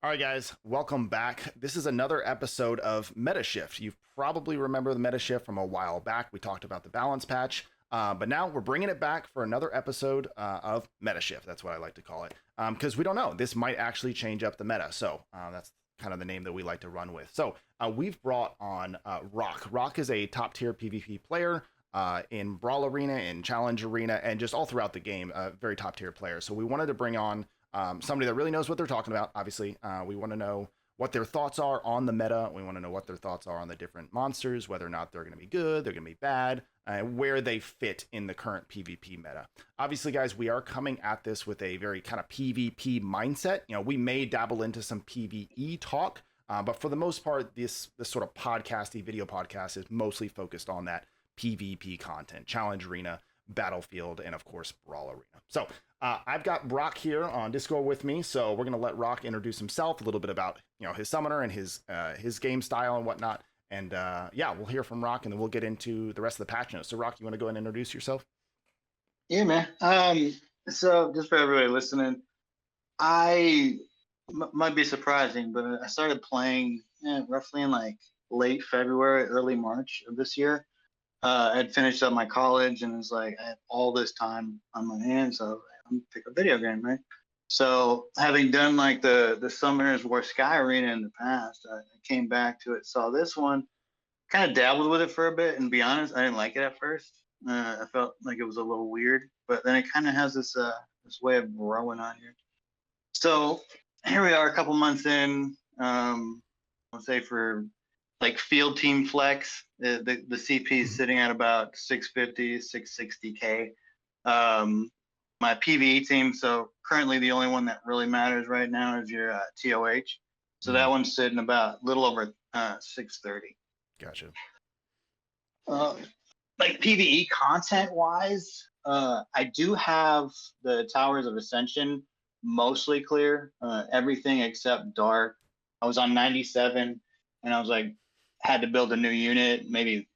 All right, guys, welcome back. This is another episode of MetaShift. You probably remember the MetaShift from a while back. We talked about the balance patch, but now we're bringing it back for another episode of MetaShift. That's what I like to call it, because we don't know. This might actually change up the meta. So that's kind of the name that we like to run with. So we've brought on Rock. Rock is a top tier PvP player. In Brawl Arena, in Challenge Arena, and just all throughout the game, a very top tier player. So we wanted to bring on somebody that really knows what they're talking about. Obviously, we want to know what their thoughts are on the meta. We want to know what their thoughts are on the different monsters, whether or not they're going to be good, they're going to be bad, where they fit in the current PvP meta. Obviously, guys, we are coming at this with a very kind of PvP mindset. You know, we may dabble into some PvE talk, but for the most part, this sort of podcasty video podcast is mostly focused on that PvP content, Challenge Arena, Battlefield, and of course, Brawl Arena. So I've got Brock here on Discord with me, so we're gonna let Rock introduce himself, a little bit about his summoner and his game style and whatnot. And yeah, we'll hear from Rock, and then we'll get into the rest of the patch notes. So Rock, you want to go ahead and introduce yourself? Yeah, man. So just for everybody listening, might be surprising, but I started playing roughly in like late February, early March of this year. I'd finished up my college and it's like I had all this time on my hands, so I'm gonna pick a video game, right? So having done like the Summoners War Sky Arena in the past, I came back to it, saw this one, kind of dabbled with it for a bit, and to be honest, I didn't like it at first. I felt like it was a little weird, but then it kind of has this way of growing on you. So here we are, a couple months in. I'll say for like field team flex, the CP is sitting at about 650, 660K. My PvE team, so currently the only one that really matters right now is your TOH. So that one's sitting about a little over 630. Gotcha. Like PvE content wise, I do have the Towers of Ascension mostly clear, everything except Dark. I was on 97 and I was like, had to build a new unit, maybe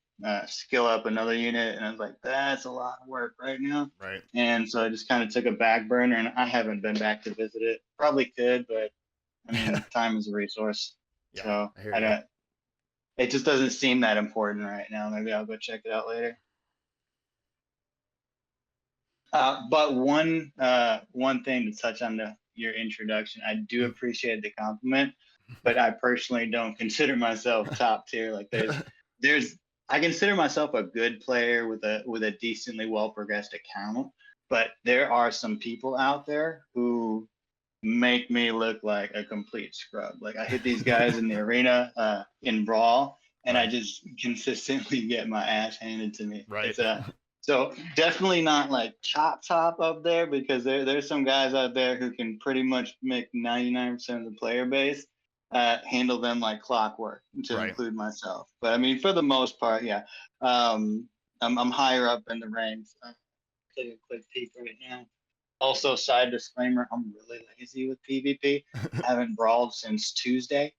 skill up another unit. And I was like, that's a lot of work right now. Right. And so I just kind of took a back burner and I haven't been back to visit it. Probably could, but I mean, time is a resource. Yeah, So I don't, it just doesn't seem that important right now. Maybe I'll go check it out later. But one thing to touch on your introduction, I do appreciate the compliment, but I personally don't consider myself top tier. Like I consider myself a good player with a decently well progressed account, but there are some people out there who make me look like a complete scrub. Like I hit these guys in the arena in Brawl, and I just consistently get my ass handed to me. Right. So definitely not like top up there, because there's some guys out there who can pretty much make 99% of the player base handle them like clockwork, to include myself. But I mean, for the most part, yeah, I'm higher up in the ranks. Take a quick peek right now. Also, side disclaimer, I'm really lazy with PvP. I haven't brawled since Tuesday.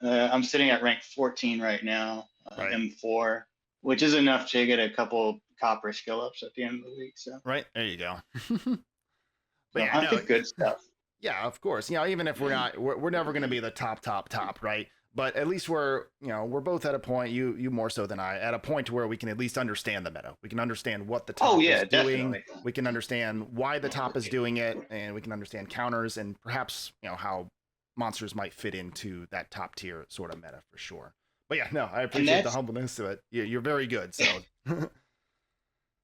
I'm sitting at rank 14 right now, M4, which is enough to get a couple copper skill ups at the end of the week. So right, there you go. But so yeah, good stuff. Yeah, of course. Even if we're never going to be the top, right? But at least we're both at a point, you more so than I, at a point where we can at least understand the meta. We can understand what the top is doing. Definitely. We can understand why the top is doing it, and we can understand counters and perhaps, how monsters might fit into that top tier sort of meta for sure. But yeah, no, I appreciate the humbleness to it. You're very good. So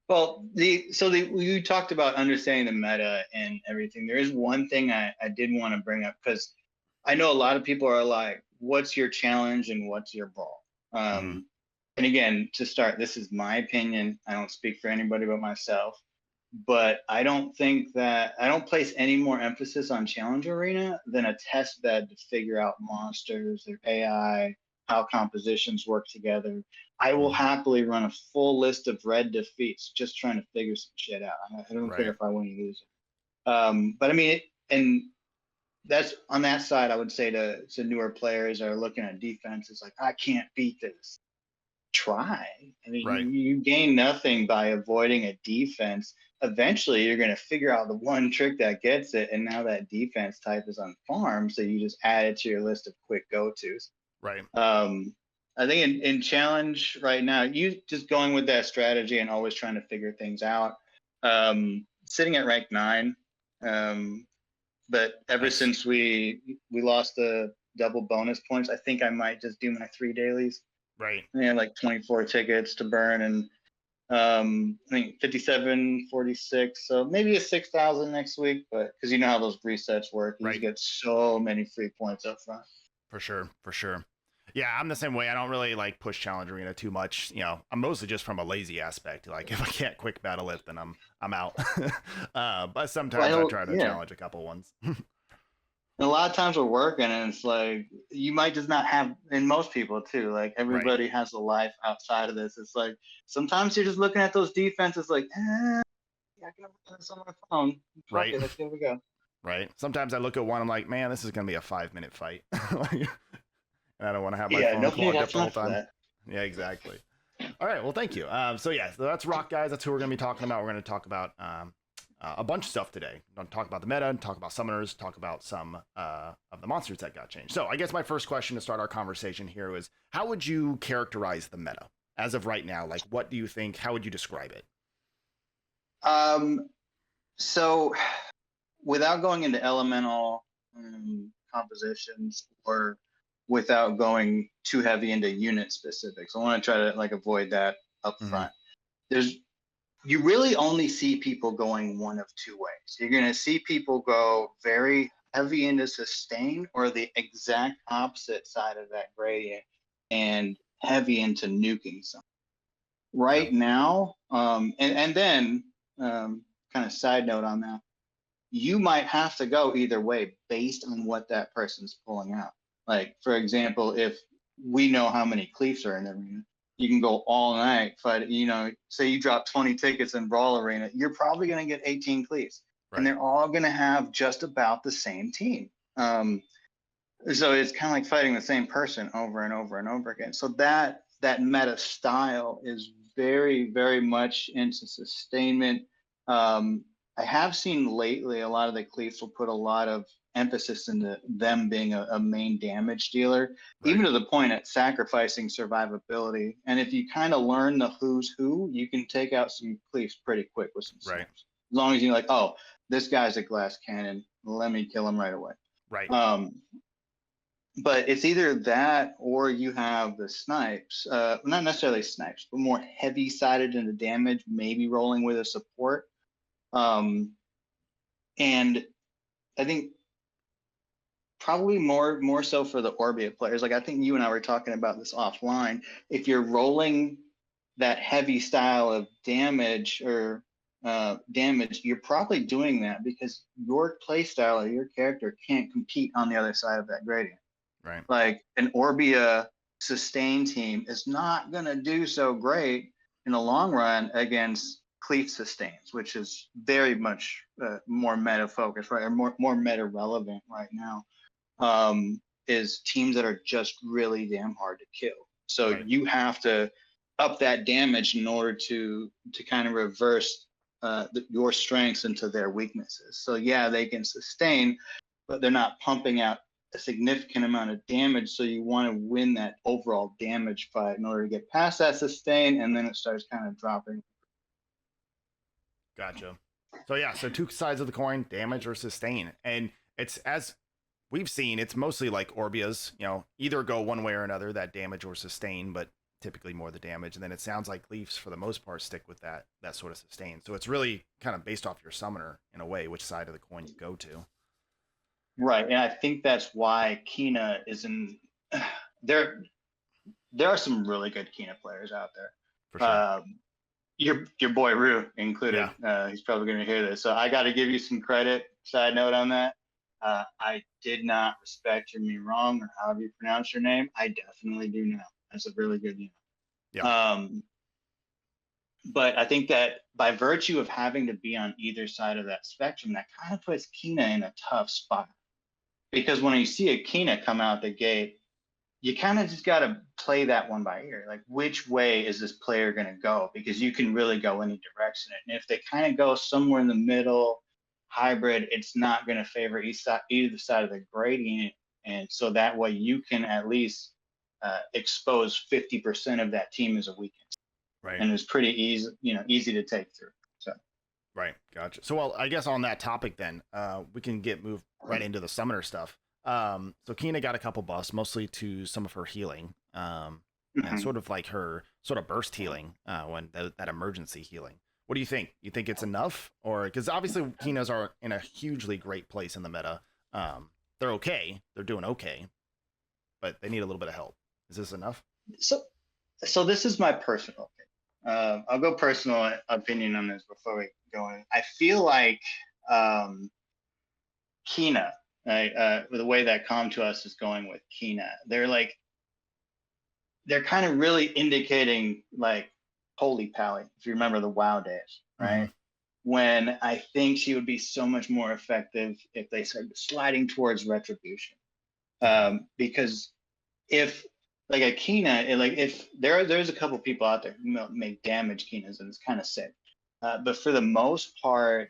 well, you talked about understanding the meta and everything. There is one thing I did want to bring up, because I know a lot of people are like, what's your challenge and what's your brawl? And again, to start, this is my opinion. I don't speak for anybody but myself. But I don't place any more emphasis on Challenge Arena than a test bed to figure out monsters, their AI, how compositions work together. I will happily run a full list of red defeats just trying to figure some shit out. I don't care if I win or lose it. But I mean, and that's on that side, I would say to newer players that are looking at defense, it's like, I can't beat this. try. I mean, Right. you gain nothing by avoiding a defense. Eventually, you're going to figure out the one trick that gets it, and now that defense type is on farm, so you just add it to your list of quick go-tos. Right. I think in challenge right now, you just going with that strategy and always trying to figure things out. Sitting at rank 9, but ever Nice. since we lost the double bonus points, I think I might just do my 3 dailies. Right. I had like 24 tickets to burn, and I think 57, 46. So maybe a 6,000 next week, but because you know how those resets work, you Right. get so many free points up front. For sure. For sure. Yeah, I'm the same way. I don't really like push challenge arena too much. You know, I'm mostly just from a lazy aspect. Like if I can't quick battle it, then I'm out. But sometimes I try to challenge a couple ones. A lot of times we're working, and it's like you might just not have, and most people too, like everybody has a life outside of this. It's like sometimes you're just looking at those defenses like, I can look at this on my phone. Right. Let's give it a go. Right. Sometimes I look at one, I'm like, man, this is gonna be a 5-minute fight. And I don't want to have my phone plugged up the whole time. Yeah, exactly. All right. Well, thank you. So that's Rock, guys. That's who we're going to be talking about. We're going to talk about a bunch of stuff today. We're going to talk about the meta, talk about summoners, talk about some of the monsters that got changed. So I guess my first question to start our conversation here is, how would you characterize the meta as of right now? Like, what do you think? How would you describe it? So without going into elemental compositions or without going too heavy into unit specifics, I want to try to like avoid that up front. You really only see people going one of two ways. You're going to see people go very heavy into sustain, or the exact opposite side of that gradient and heavy into nuking something. Right now, and then kind of side note on that, you might have to go either way based on what that person's pulling out. Like, for example, if we know how many cleaves are in the arena, you can go all night fight. You know, say you drop 20 tickets in Brawl Arena, you're probably going to get 18 cleaves. Right. And they're all going to have just about the same team. So it's kind of like fighting the same person over and over and over again. So that meta style is very, very much into sustainment. I have seen lately a lot of the cleaves will put a lot of emphasis into them being a main damage dealer, even to the point at sacrificing survivability. And if you kind of learn the who's who, you can take out some cleaves pretty quick with some snaps. As long as you're like, oh, this guy's a glass cannon, let me kill him right away. Right. But it's either that or you have the snipes, not necessarily snipes, but more heavy-sided into damage, maybe rolling with a support. And I think probably more so for the Orbia players. Like I think you and I were talking about this offline. If you're rolling that heavy style of damage or damage, you're probably doing that because your play style or your character can't compete on the other side of that gradient. Right. Like an Orbia sustain team is not going to do so great in the long run against cleave sustains, which is very much more meta focused, right? Or more meta relevant right now, is teams that are just really damn hard to kill. So you have to up that damage in order to kind of reverse your strengths into their weaknesses. So yeah, they can sustain, but they're not pumping out a significant amount of damage. So you want to win that overall damage fight in order to get past that sustain, and then it starts kind of dropping. Gotcha. So yeah, so two sides of the coin, damage or sustain. And it's, as we've seen, it's mostly like Orbias, you know, either go one way or another, that damage or sustain, but typically more the damage. And then it sounds like Leafs, for the most part, stick with that sort of sustain. So it's really kind of based off your summoner in a way, which side of the coin you go to. Right. And I think that's why Kina is in there. There are some really good Kina players out there. For sure. Your boy Rue included. Yeah. He's probably going to hear this. So I got to give you some credit. Side note on that. I did not respect me wrong or however you pronounce your name. I definitely do now. That's a really good name. Yeah. But I think that by virtue of having to be on either side of that spectrum, that kind of puts Kina in a tough spot. Because when you see a Kina come out the gate, you kind of just got to play that one by ear. Like, which way is this player going to go? Because you can really go any direction. And if they kind of go somewhere in the middle, hybrid, it's not going to favor either side of the gradient. And so that way you can at least expose 50% of that team as a weakness. Right. And it's pretty easy to take through. So. Right. Gotcha. So, well, I guess on that topic then, we can move right into the summoner stuff. So Kina got a couple buffs, mostly to some of her healing, and sort of like her sort of burst healing, when that emergency healing. What do you think? You think it's enough, or because obviously Kinas are in a hugely great place in the meta. They're okay, they're doing okay, but they need a little bit of help. Is this enough? So this is my personal opinion. I'll go personal opinion on this before we go in. I feel like Kina. The way that Come to Us is going with Kina, they're kind of really indicating like Holy Pally, if you remember the WoW days, right? Mm-hmm. When I think she would be so much more effective if they started sliding towards Retribution. Because if like a Kina, if there's a couple people out there who make damage Kinas, and it's kind of sick. But for the most part,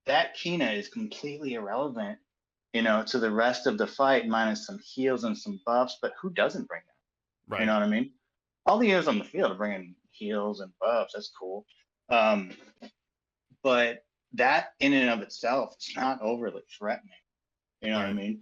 that Kina is completely irrelevant, to the rest of the fight, minus some heals and some buffs. But who doesn't bring that? Right. You know what I mean? All the heroes on the field are bringing heals and buffs. That's cool. But that in and of itself is not overly threatening. You know what I mean?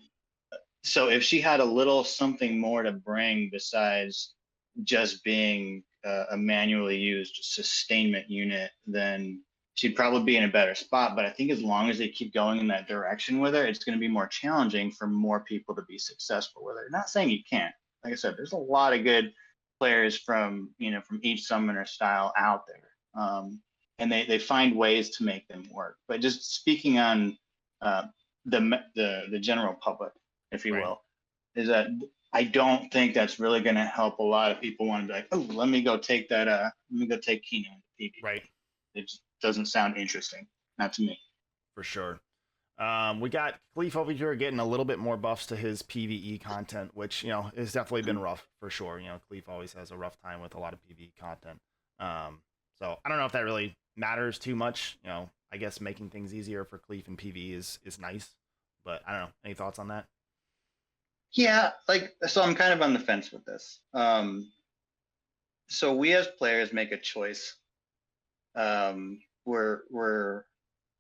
So if she had a little something more to bring besides just being a manually used sustainment unit, then she'd probably be in a better spot. But I think as long as they keep going in that direction with her, it's going to be more challenging for more people to be successful with her. Not saying you can't. Like I said, there's a lot of good players from each summoner style out there. And they find ways to make them work. But just speaking on the general public, if you will, is that I don't think that's really going to help a lot of people want to be like, oh, let me go take that. Let me go take Kina into PvP. Right. It just doesn't sound interesting, not to me. For sure. We got Cleef over here getting a little bit more buffs to his PvE content, which has definitely been rough for sure. Cleef always has a rough time with a lot of PvE content. So I don't know if that really matters too much. I guess making things easier for Cleef and PvE is nice, but I don't know. Any thoughts on that? Yeah, so I'm kind of on the fence with this. So we as players make a choice. We're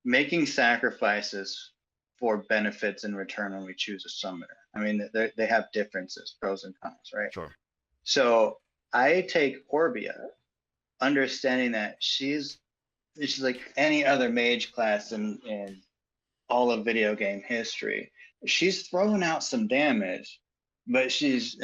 making sacrifices for benefits in return when we choose a summoner. I mean, they have differences, pros and cons, right? Sure. So I take Orbia, understanding that she's like any other mage class in all of video game history. She's throwing out some damage, but she's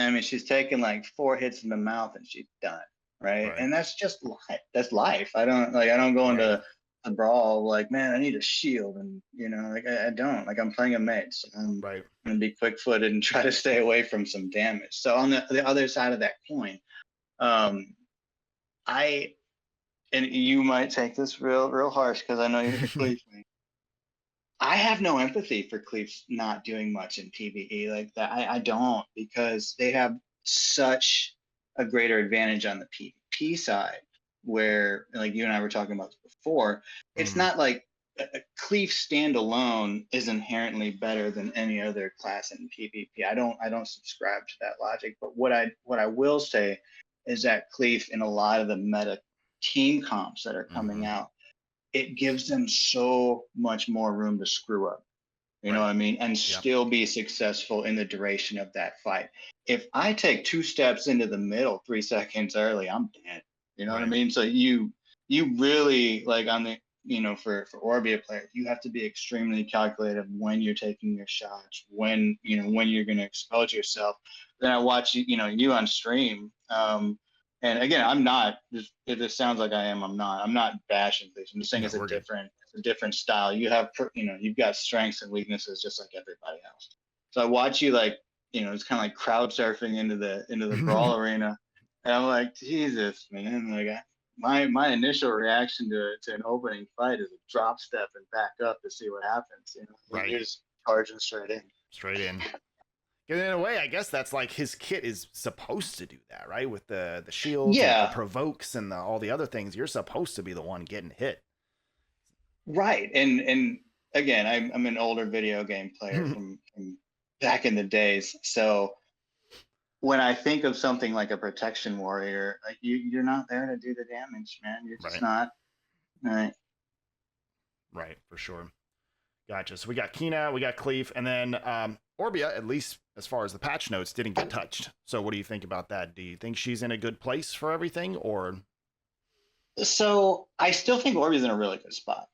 taking like 4 hits in the mouth and she's done. Right. And that's just life. That's life. I don't go into a brawl like, man, I need a shield. And, I don't. I'm playing a mage. So I'm going to be quick footed and try to stay away from some damage. So on the other side of that coin, and you might take this real harsh because I know you're a Cleef fan. I have no empathy for Cleefs not doing much in PvE like that. I don't, because they have such a greater advantage on the PvP side, where like you and I were talking about this before. It's not like a Cleef standalone is inherently better than any other class in PvP. I don't subscribe to that logic. But what I will say is that Cleef in a lot of the meta team comps that are coming out, it gives them so much more room to screw up. You know what I mean? And still be successful in the duration of that fight. If I take 2 steps into the middle 3 seconds early, I'm dead. You know what I mean? So you really, like on the, for Orbia players, you have to be extremely calculated when you're taking your shots, when you're going to expose yourself. Then I watch you on stream. And again, I'm not, if it sounds like I am, I'm not bashing this. I'm just saying it's a different style. You have, you've got strengths and weaknesses just like everybody else. So I watch you it's kind of like crowd surfing into the brawl arena. And I'm like, Jesus, man. Like my initial reaction to an opening fight is a drop step and back up to see what happens. You're just charging straight in. In a way, I guess that's like his kit is supposed to do that, right? With the shields and the Yeah, provokes and all the other things, you're supposed to be the one getting hit. right. And again, I'm an older video game player from back in the days. So when I think of something like a protection warrior, like you're not there to do the damage, man. You're just Right. not. Right. Right, for sure. Gotcha. So we got Kina, we got Cleef, and then Orbia, at least as far as the patch notes, didn't get touched. So what do you think about that? Do you think she's in a good place for everything, or? So I still think Orbeez in a really good spot.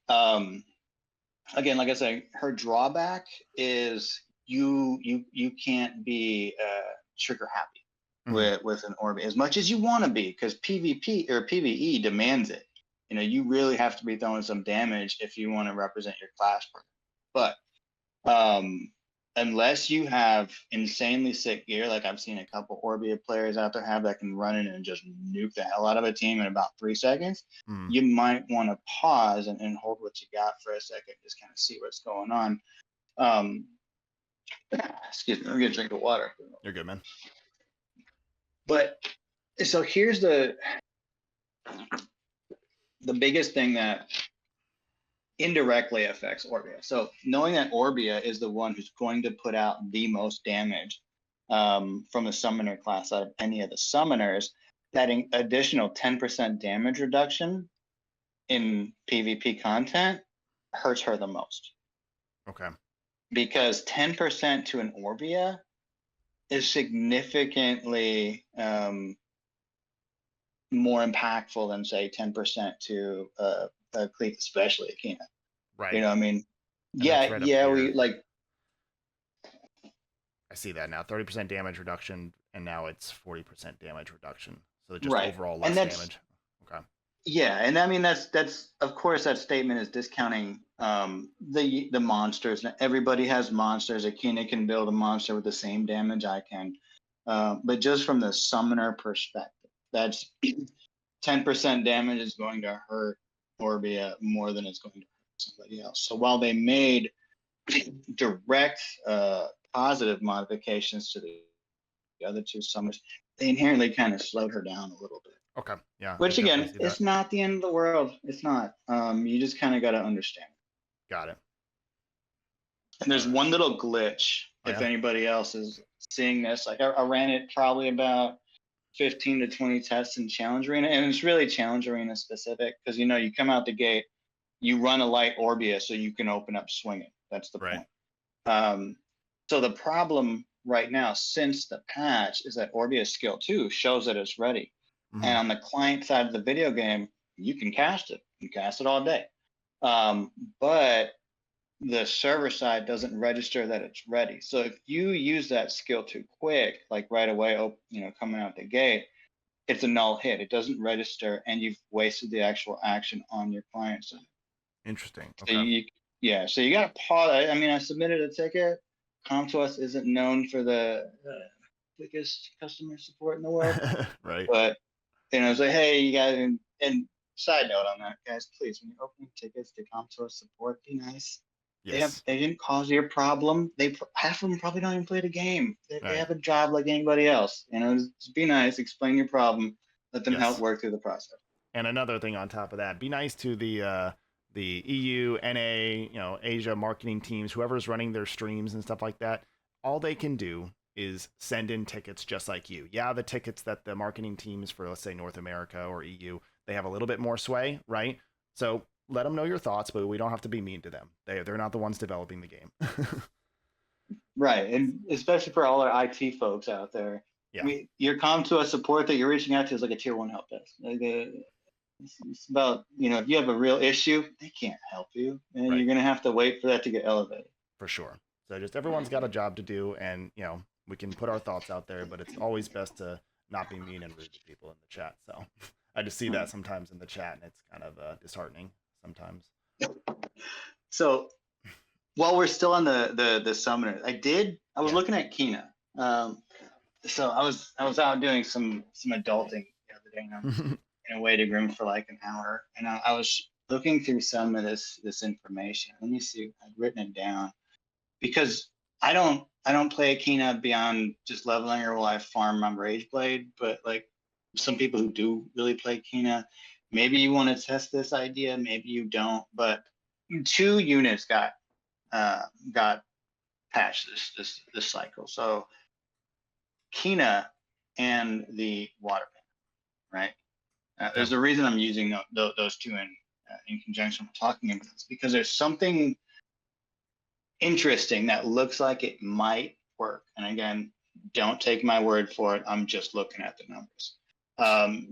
Again, like I said, her drawback is you can't be trigger happy with an Orbeez as much as you want to be, because PvP or PvE demands it. You know, you really have to be throwing some damage if you want to represent your class. But unless you have insanely sick gear, like I've seen a couple Orbia players out there have that can run in and just nuke the hell out of a team in about 3 seconds, you might want to pause and hold what you got for a second, just kind of see what's going on. Excuse me, I'm gonna drink the water. You're good, man. But so here's the biggest thing that indirectly affects Orbia. So knowing that Orbia is the one who's going to put out the most damage from the summoner class out of any of the summoners, that additional 10% damage reduction in PvP content hurts her the most. Okay. Because 10% to an Orbia is significantly more impactful than, say, 10% to a Cleef, especially a Kina. Right. You know what I mean? And Yeah, we like. I see that now. 30% damage reduction, and now it's 40% damage reduction. So just Right. overall less And damage. Okay. Yeah, and I mean that's of course that statement is discounting the monsters. Everybody has monsters. Akina can build a monster with the same damage I can, but just from the summoner perspective, that's 10% damage is going to hurt Orbia more than it's going to hurt somebody else. So while they made direct positive modifications to the other two summers, they inherently kind of slowed her down a little bit. Okay. Yeah. Which again, it's not the end of the world. It's not. You just kind of got to understand. Got it. And there's one little glitch. If anybody else is seeing this, like I ran it probably about 15 to 20 tests in Challenge Arena, and it's really Challenge Arena specific because you come out the gate, you run a light Orbia so you can open up swinging. That's the point. So the problem right now, since the patch, is that Orbia skill 2 shows that it's ready. And on the client side of the video game, you can cast it. You can cast it all day. But the server side doesn't register that it's ready. So if you use that skill too quick, like right away, coming out the gate, it's a null hit. It doesn't register, and you've wasted the actual action on your client side. Interesting. Okay. So you got to pause. I mean, I submitted a ticket. ComTOS isn't known for the quickest customer support in the world. Right. But I was like, hey, you guys, and side note on that, guys, please, when you're opening tickets to ComTOS support, be nice. Yes. They didn't cause you a problem. Half of them probably don't even play the game. They have a job like anybody else. Just be nice, explain your problem, let them help work through the process. And another thing on top of that, be nice to the EU, NA, Asia marketing teams, whoever's running their streams and stuff like that. All they can do is send in tickets just like you. Yeah, the tickets that the marketing teams for, let's say, North America or EU, they have a little bit more sway, right? So let them know your thoughts, but we don't have to be mean to them. They're not the ones developing the game. Right, and especially for all our IT folks out there. Yeah. I mean, your ComTOS support that you're reaching out to is like a tier 1 help desk. Like it's about, if you have a real issue, they can't help you, and you're going to have to wait for that to get elevated. For sure. So just everyone's got a job to do, and, we can put our thoughts out there, but it's always best to not be mean and rude to people in the chat. So I just see that sometimes in the chat, and it's kind of disheartening sometimes. So while we're still on the summoner, I was looking at Kina. So I was out doing some adulting the other day, and I'm in a waiting room for like an hour, and I was looking through some of this information. Let me see. I'd written it down because I don't I don't play Kina beyond just leveling her while I farm my Rage Blade, but like some people who do really play Kina, maybe you want to test this idea, maybe you don't. But 2 units got patched this cycle. So Kina and the Water Panda, right? There's a reason I'm using those 2 in conjunction with talking about this, because there's something interesting that looks like it might work. And again, don't take my word for it. I'm just looking at the numbers.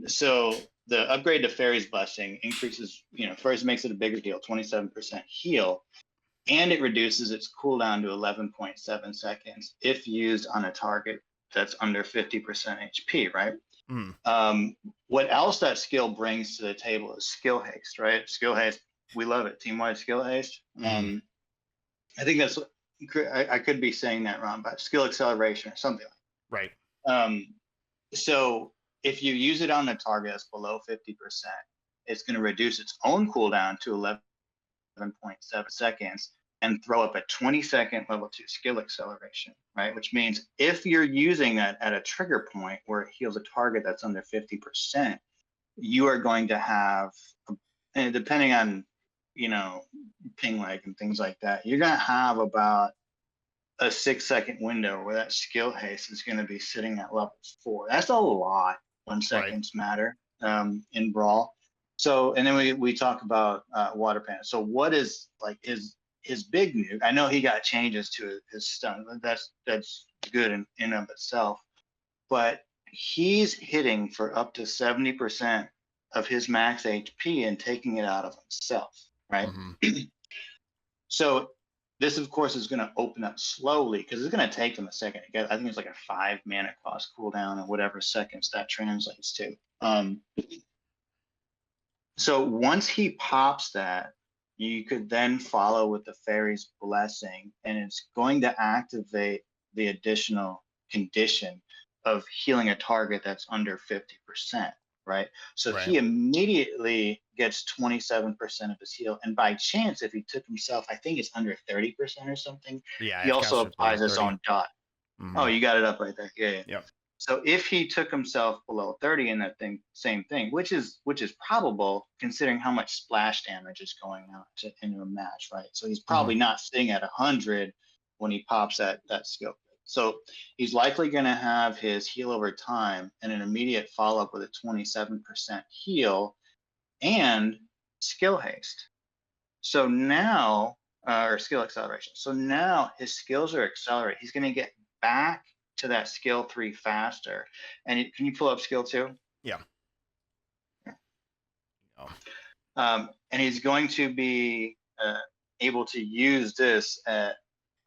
So the upgrade to Fairy's Blessing increases, first makes it a bigger deal, 27% heal, and it reduces its cooldown to 11.7 seconds if used on a target that's under 50% HP, right? What else that skill brings to the table is skill haste, right? Skill haste, we love it. Team-wide skill haste. I think that's, I could be saying that wrong, but skill acceleration or something like that. Right. So if you use it on a target that's below 50%, it's going to reduce its own cooldown to 11.7 seconds and throw up a 20-second level 2 skill acceleration, right? Which means if you're using that at a trigger point where it heals a target that's under 50%, you are going to have, and depending on, ping lag and things like that, you're going to have about a 6-second window where that skill haste is going to be sitting at level 4. That's a lot when seconds matter in Brawl. So, and then we talk about Water Panda. So what is like his big nuke? I know he got changes to his stun. That's good in of itself. But he's hitting for up to 70% of his max HP and taking it out of himself, right? So this, of course, is going to open up slowly because it's going to take him a second to get. I think it's like a 5 mana cost cooldown or whatever seconds that translates to. So once he pops that, you could then follow with the Fairy's Blessing, and it's going to activate the additional condition of healing a target that's under 50%, right? So he immediately gets 27% of his heal, and by chance, if he took himself, I think it's under 30% or something, he also applies his own dot. Oh, you got it up right there. Yeah. So if he took himself below 30 in that same thing, which is probable considering how much splash damage is going out into a match, right? So he's probably not sitting at 100 when he pops that skill. So he's likely going to have his heal over time and an immediate follow-up with a 27% heal and skill haste. So now, or skill acceleration. So now his skills are accelerated. He's going to get back to that skill 3 faster. And can you pull up skill 2? Yeah. And he's going to be able to use this at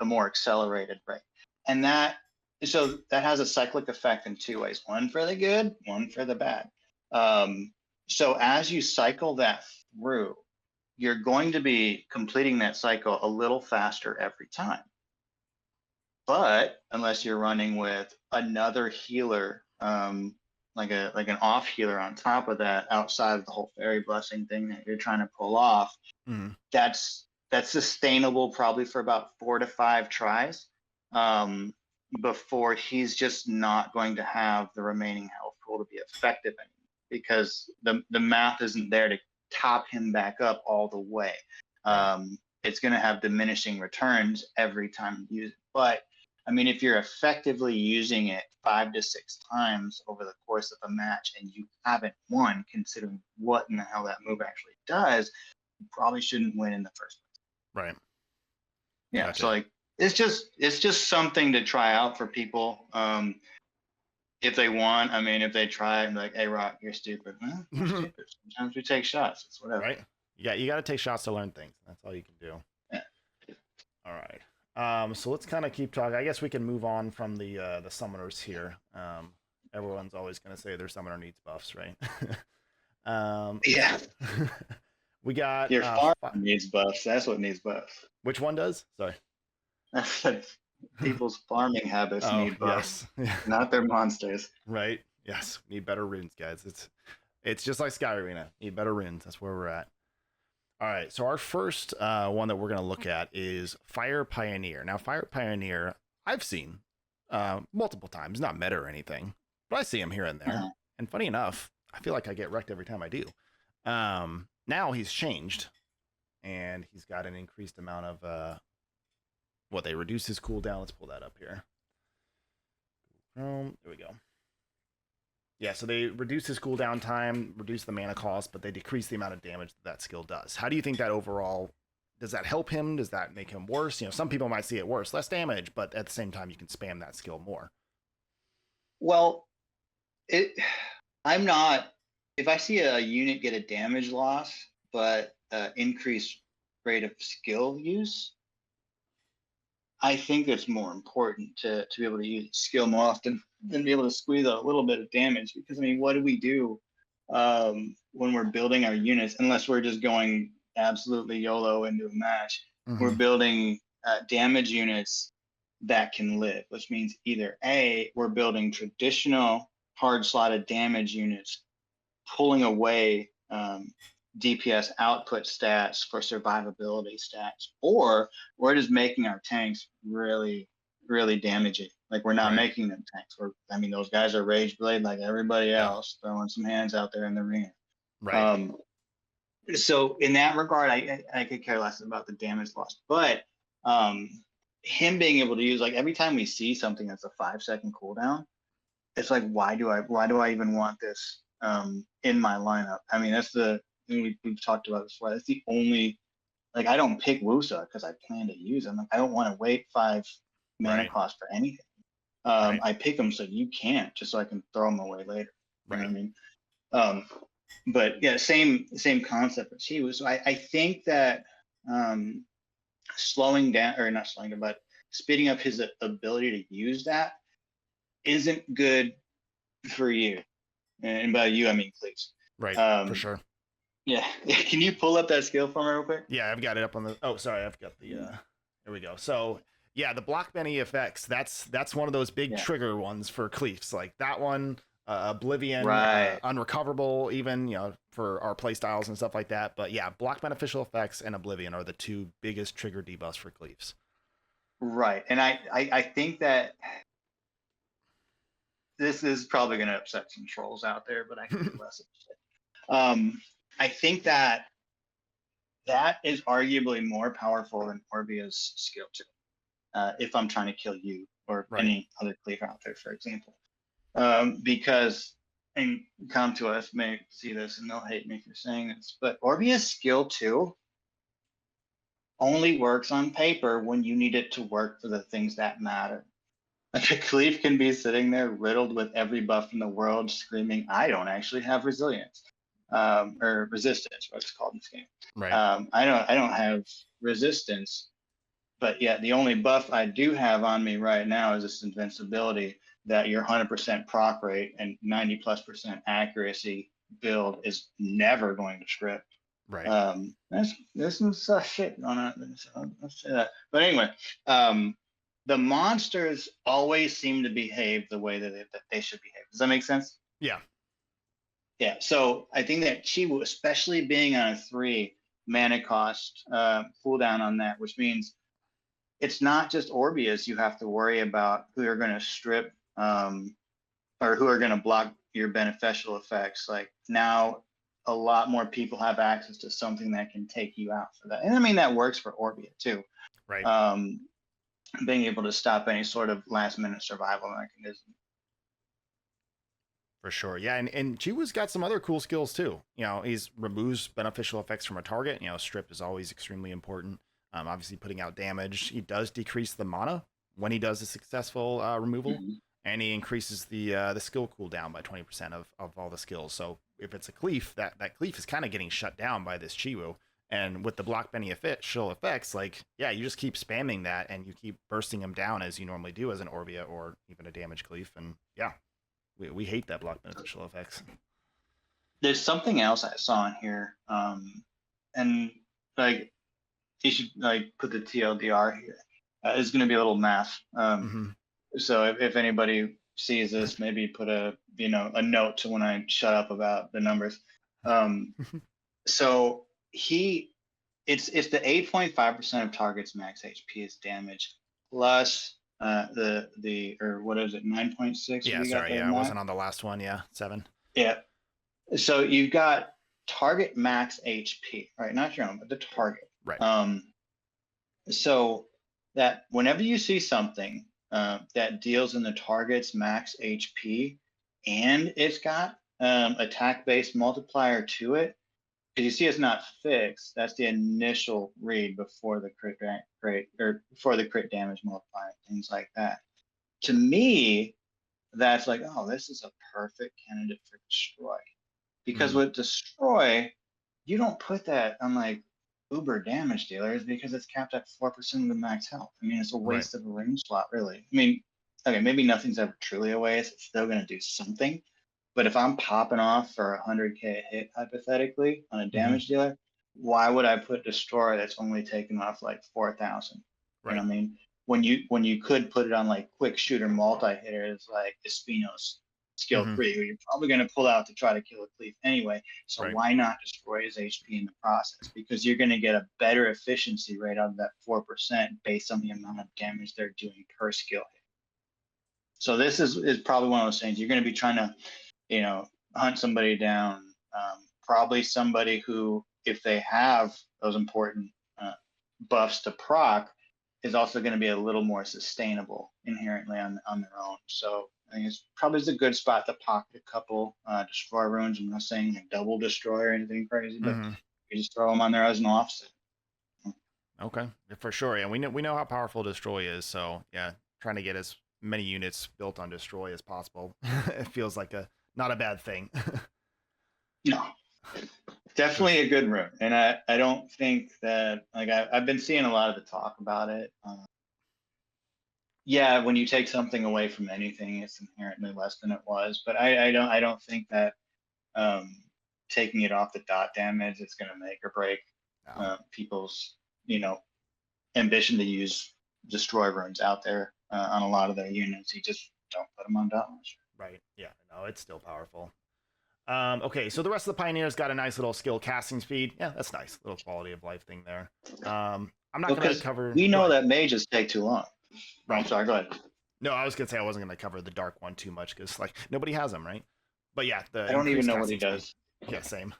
a more accelerated rate. And that has a cyclic effect in 2 ways, one for the good, one for the bad. So as you cycle that through, you're going to be completing that cycle a little faster every time. But unless you're running with another healer, like an off healer on top of that, outside of the whole Fairy Blessing thing that you're trying to pull off, that's sustainable probably for about 4 to 5 tries before he's just not going to have the remaining health pool to be effective anymore, because the math isn't there to top him back up all the way. It's going to have diminishing returns every time you use it. But I mean, if you're effectively using it 5 to 6 times over the course of a match and you haven't won, considering what in the hell that move actually does, you probably shouldn't win in the first place. Right. Yeah. Gotcha. So like, it's just something to try out for people. If they want, I mean, if they try and be like, hey, Rock, you're stupid. You're stupid. Sometimes we take shots. It's whatever. Right. Yeah. You got to take shots to learn things. That's all you can do. Yeah. All right. So let's kind of keep talking. I guess we can move on from the summoners here. Everyone's always going to say their summoner needs buffs, right? Yeah. We got your farm needs buffs. That's what needs buffs. Which one does? Sorry. People's farming habits need buffs, yes. Not their monsters. Right. Yes. Need better runes, guys. It's just like Sky Arena. Need better runes. That's where we're at. All right, so our first one that we're going to look at is Fire Pioneer. Now, Fire Pioneer, I've seen multiple times, not meta or anything, but I see him here and there. Uh-huh. And funny enough, I feel like I get wrecked every time I do. Now he's changed, and he's got an increased amount of they reduce his cooldown. Let's pull that up here. There we go. Yeah, so they reduce his cooldown time, reduce the mana cost, but they decrease the amount of damage that skill does. How do you think that overall, does that help him? Does that make him worse? Some people might see it worse, less damage, but at the same time, you can spam that skill more. Well, I'm not, if I see a unit get a damage loss, but increased rate of skill use, I think it's more important to be able to use skill more often than be able to squeeze a little bit of damage. Because, I mean, what do we do when we're building our units, unless we're just going absolutely YOLO into a match? Mm-hmm. We're building damage units that can live, which means either A, we're building traditional hard slotted damage units, pulling away DPS output stats for survivability stats, or we're just making our tanks really, really damaging. Like, we're not making them tanks. Those guys are Rage Blade like everybody else, throwing some hands out there in the arena. Right. So in that regard, I could care less about the damage loss, but him being able to use, like, every time we see something that's a 5-second cooldown, it's like, why do I even want this in my lineup? I mean, that's the thing we've talked about before. That's the only, like, I don't pick Wusa because I plan to use them. Like, I don't want to wait 5 mana cost for anything. I pick them so you can't, just so I can throw them away later. You know what I mean? But yeah, same concept as she was. So I think that slowing down, or not slowing down, but speeding up his ability to use that isn't good for you. And by you, I mean Cleves. Right, for sure. Yeah. Can you pull up that skill for me real quick? Yeah, I've got it up on the... Oh, sorry, I've got the... There we go. So, yeah, the block many effects, that's one of those big trigger ones for Cleves. Like, that one, Oblivion, Unrecoverable, even, for our playstyles and stuff like that. But, yeah, block beneficial effects and Oblivion are the two biggest trigger debuffs for Cleves. Right. And I think that... This is probably going to upset some trolls out there, but I can do less of it. I think that is arguably more powerful than Orbia's skill 2. If I'm trying to kill you or any other cleaver out there, for example. Because, and come to us may see this and they'll hate me for saying this, but Orbia's skill 2 only works on paper when you need it to work for the things that matter. Like, a cleave can be sitting there riddled with every buff in the world, screaming, I don't actually have resilience. Or resistance, what it's called in this game. Right. I don't have resistance, but yet the only buff I do have on me right now is this invincibility that your 100% proc rate and 90+% accuracy build is never going to strip. Right. There's some shit on it. Let's say that. But anyway, the monsters always seem to behave the way that they should behave. Does that make sense? Yeah. Yeah. So I think that Chiwu, especially being on a 3 mana cost cooldown on that, which means it's not just Orbias you have to worry about who are going to strip or who are going to block your beneficial effects. Like, now a lot more people have access to something that can take you out for that. And I mean, that works for Orbia too. Right. Being able to stop any sort of last minute survival mechanism. For sure. Yeah. And Chiwu's got some other cool skills too. He's removes beneficial effects from a target. Strip is always extremely important. Obviously putting out damage. He does decrease the mana when he does a successful removal. Mm-hmm. And he increases the skill cooldown by 20% of all the skills. So if it's a cleave, that cleave is kind of getting shut down by this Chiwu. And with the block beneficial effects, like, yeah, you just keep spamming that and you keep bursting them down as you normally do as an Orbia or even a damage cleave. And yeah, we hate that block beneficial effects. There's something else I saw in here. And like, you should like put the TLDR here. It's going to be a little math. So if anybody sees this, maybe put a note to when I shut up about the numbers. So it's the 8.5% of target's max HP is damage plus or what is it, 9.6? Yeah, sorry. Yeah, I wasn't on the last one. Yeah, 7. Yeah. So you've got target max HP, right? Not your own, but the target. Right. So that whenever you see something that deals in the target's max HP and it's got attack-based multiplier to it, because you see it's not fixed, that's the initial read before the crit before the crit damage multiplier, things like that. To me, that's like, oh, this is a perfect candidate for destroy. Because with destroy, you don't put that on like uber damage dealers because it's capped at 4% of the max health. I mean, it's a waste of a range slot, really. I mean, okay, maybe nothing's ever truly a waste. It's still going to do something. But if I'm popping off for 100K hit, hypothetically, on a damage dealer, why would I put destroy that's only taking off like 4,000? Right. You know what I mean? When you could put it on like quick shooter multi-hitters like Espino's skill 3, who you're probably going to pull out to try to kill a cleave anyway. So why not destroy his HP in the process? Because you're going to get a better efficiency rate out of that 4% based on the amount of damage they're doing per skill hit. So this is probably one of those things. You're going to be trying to, you know, hunt somebody down, probably somebody who, if they have those important buffs to proc, is also going to be a little more sustainable inherently on their own. So I think it's probably a good spot to pocket a couple destroy runes. I'm not saying a double destroy or anything crazy, but you just throw them on there as an offset. Okay, for sure. Yeah, we know how powerful destroy is. So yeah, trying to get as many units built on destroy as possible. It feels like not a bad thing. No, definitely a good rune, and I don't think that, like, I've been seeing a lot of the talk about it. Yeah, when you take something away from anything, it's inherently less than it was. But I don't think that taking it off the dot damage is going to make or break people's, you know, ambition to use destroy runes out there on a lot of their units. You just don't put them on dot launcher. Right. Yeah. No, it's still powerful. Okay, so the rest of the pioneers got a nice little skill casting speed. Yeah, that's nice. Little quality of life thing there. I'm not going to cover. We know that mages take too long. Right. I'm sorry. Go ahead. No, I was going to say I wasn't going to cover the dark one too much because like nobody has them, right? But yeah, I don't even know what he does. Yeah, same.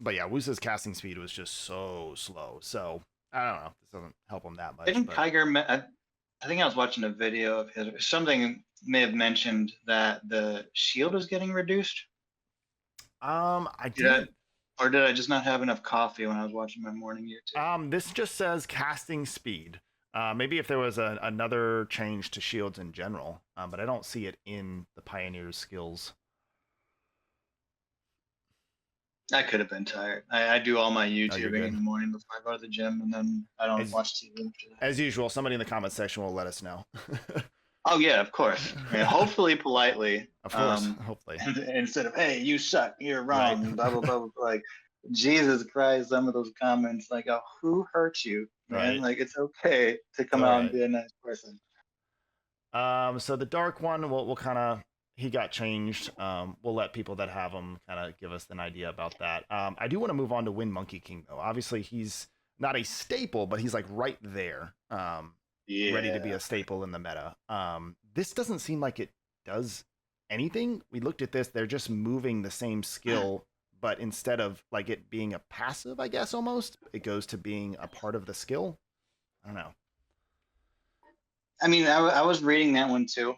But yeah, Wusa's casting speed was just so slow. So I don't know. This doesn't help him that much. Didn't Kiger? I think I was watching a video of his. Something may have mentioned that the shield is getting reduced. I did. Or did I just not have enough coffee when I was watching my morning YouTube? This just says casting speed. Maybe if there was another change to shields in general, but I don't see it in the Pioneer's skills. I could have been tired. I do all my YouTubing in the morning before I go to the gym, and then I don't watch TV after that. As usual, somebody in the comment section will let us know. Oh yeah, of course. I mean, hopefully politely. Of course, hopefully. Instead of, hey, you suck, you're wrong, right. Blah, blah, blah, blah. Like, Jesus Christ, some of those comments, like, oh, who hurt you, man? Right. Like, it's okay to come out and be a nice person. So the dark one, we'll kind of, he got changed. We'll let people that have him kind of give us an idea about that. I do want to move on to Wind Monkey King, though. Obviously, he's not a staple, but he's like right there. Ready to be a staple in the meta. This doesn't seem like it does anything. We looked at this, they're just moving the same skill, but instead of like it being a passive, I guess almost, it goes to being a part of the skill. I don't know. I mean, I was reading that one too.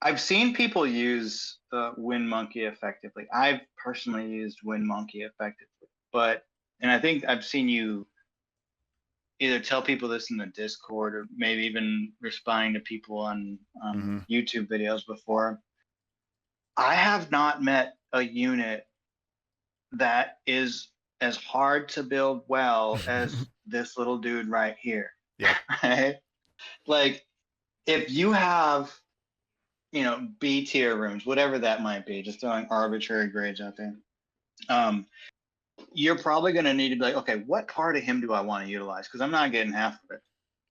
I've seen people use Wind Monkey effectively. I've personally used Wind Monkey effectively, and I think I've seen you either tell people this in the Discord or maybe even responding to people on YouTube videos before. I have not met a unit that is as hard to build well as this little dude right here. Yeah. Right? Like, if you have, you know, B tier rooms, whatever that might be, just throwing arbitrary grades out there, you're probably going to need to be like, okay, what part of him do I want to utilize? Because I'm not getting half of it.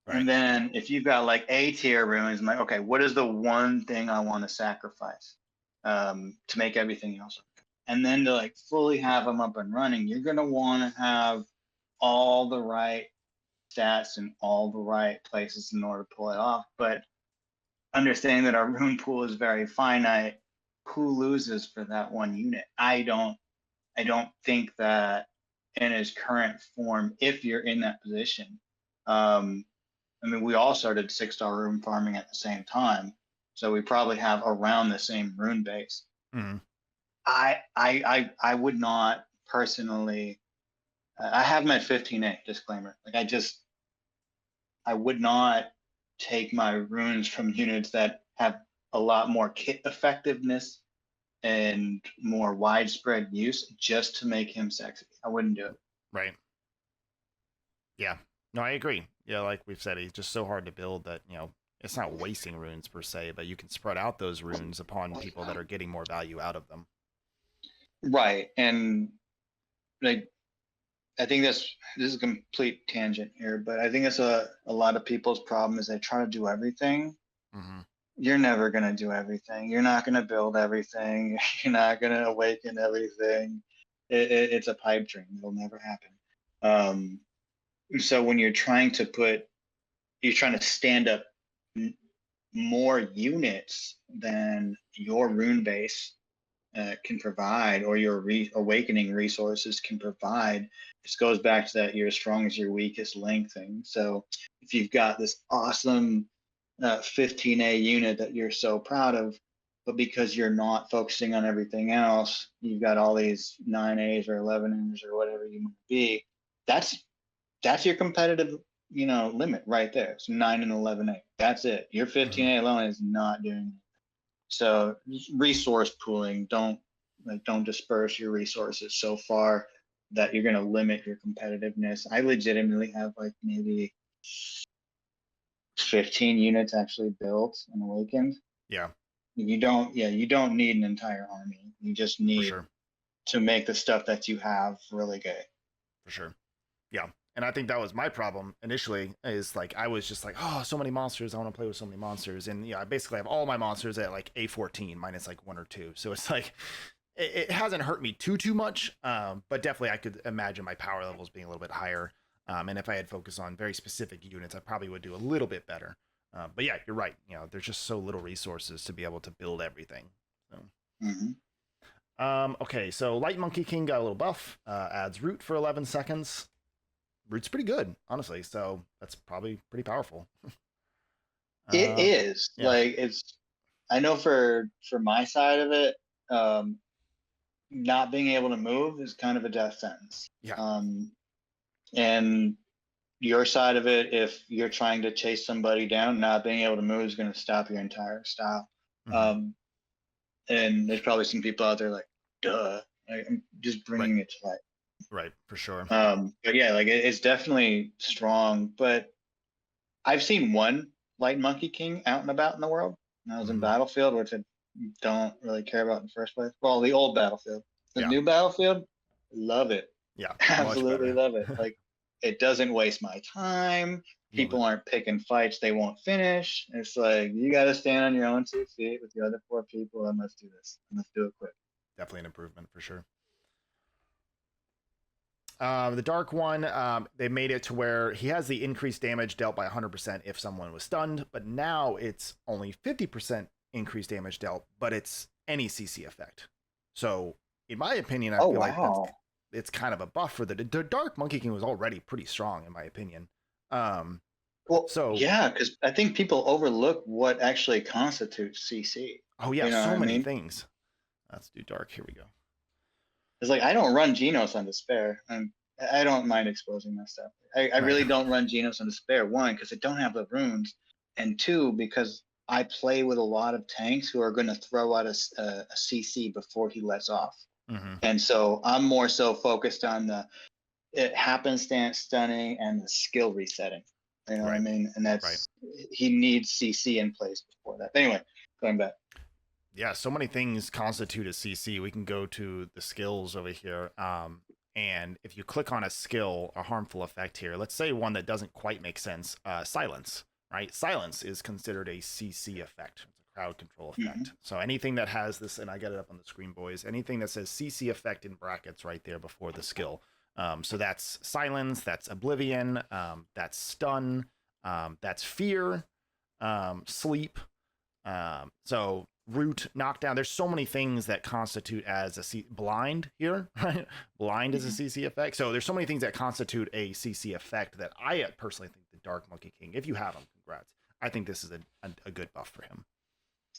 Right. And then if you've got like A tier rooms, I'm like, okay, what is the one thing I want to sacrifice to make everything else okay? And then to like fully have them up and running, you're going to want to have all the right stats in all the right places in order to pull it off. But understanding that our rune pool is very finite, who loses for that one unit? I don't think that in his current form, if you're in that position. I mean, we all started 6-star rune farming at the same time, so we probably have around the same rune base. Mm-hmm. I would not personally. I have him at 15A. Disclaimer. Like I would not take my runes from units that have a lot more kit effectiveness and more widespread use just to make him sexy. I wouldn't do it. Right. Yeah. No, I agree. Yeah, like we've said, he's just so hard to build that, it's not wasting runes per se, but you can spread out those runes upon people that are getting more value out of them. Right. And like, I think this is a complete tangent here, but I think it's a lot of people's problem is they try to do everything. Mm-hmm. You're never going to do everything. You're not going to build everything. You're not going to awaken everything. It's a pipe dream. It'll never happen. So when you're trying to stand up more units than your rune base can provide, or your awakening resources can provide, this goes back to that you're as strong as your weakest link thing. So if you've got this awesome 15A unit that you're so proud of, but because you're not focusing on everything else, you've got all these 9As or 11As or whatever you might be, that's your competitive limit right there. So 9 and 11A, that's it. Your 15A alone is not doing it. So resource pooling, don't disperse your resources so far that you're going to limit your competitiveness. I legitimately have like maybe 15 units actually built and awakened. Yeah. You don't need an entire army. You just need to make the stuff that you have really good. For sure. Yeah. And I think that was my problem initially, is like, I was just like, oh, so many monsters. I want to play with so many monsters. And I basically have all my monsters at like A14 minus like 1 or 2. So it's like, it hasn't hurt me too much. But definitely I could imagine my power levels being a little bit higher. And if I had focused on very specific units, I probably would do a little bit better. But yeah, you're right. There's just so little resources to be able to build everything. So. Okay, so Light Monkey King got a little buff. Adds root for 11 seconds. Root's pretty good, honestly. So that's probably pretty powerful. It is. Yeah. Like, I know for my side of it, not being able to move is kind of a death sentence. Yeah. And your side of it, if you're trying to chase somebody down, not being able to move is going to stop your entire style. And there's probably some people out there like, duh, I'm just bringing it to light. Right, for sure. But yeah, like it's definitely strong. But I've seen one Light Monkey King out and about in the world. And I was in Battlefield, which I don't really care about in the first place. Well, the old Battlefield. The new Battlefield, love it. Yeah, absolutely love it. Like, it doesn't waste my time. People aren't picking fights they won't finish. It's like, you got to stand on your own 2 feet with the other 4 people, and let's do this. And let's do it quick. Definitely an improvement for sure. The Dark One, they made it to where he has the increased damage dealt by 100% if someone was stunned, but now it's only 50% increased damage dealt, but it's any CC effect. So, in my opinion, I feel like it's kind of a buff for the Dark Monkey King was already pretty strong, in my opinion. Yeah, because I think people overlook what actually constitutes CC. Oh yeah, so many things. Let's do Dark. Here we go. It's like, I don't run Genos on Despair. I don't mind exposing my stuff. I really don't run Genos on Despair. 1, because I don't have the runes, and 2, because I play with a lot of tanks who are going to throw out a CC before he lets off. And so I'm more so focused on the happenstance stunning and the skill resetting. You know what I mean? And that's he needs CC in place before that. Anyway, going back. Yeah, so many things constitute a CC. We can go to the skills over here. And if you click on a skill, a harmful effect here, let's say one that doesn't quite make sense, silence, right? Silence is considered a CC effect. It's a crowd control effect. So anything that has this, and I got it up on the screen, boys, anything that says CC effect in brackets right there before the skill, So that's silence, that's oblivion, that's stun, that's fear, sleep. So root, knockdown. There's so many things that constitute as blind here, right? Blind is a CC effect. So there's so many things that constitute a CC effect that I personally think the Dark Monkey King, if you have him, congrats. I think this is a good buff for him.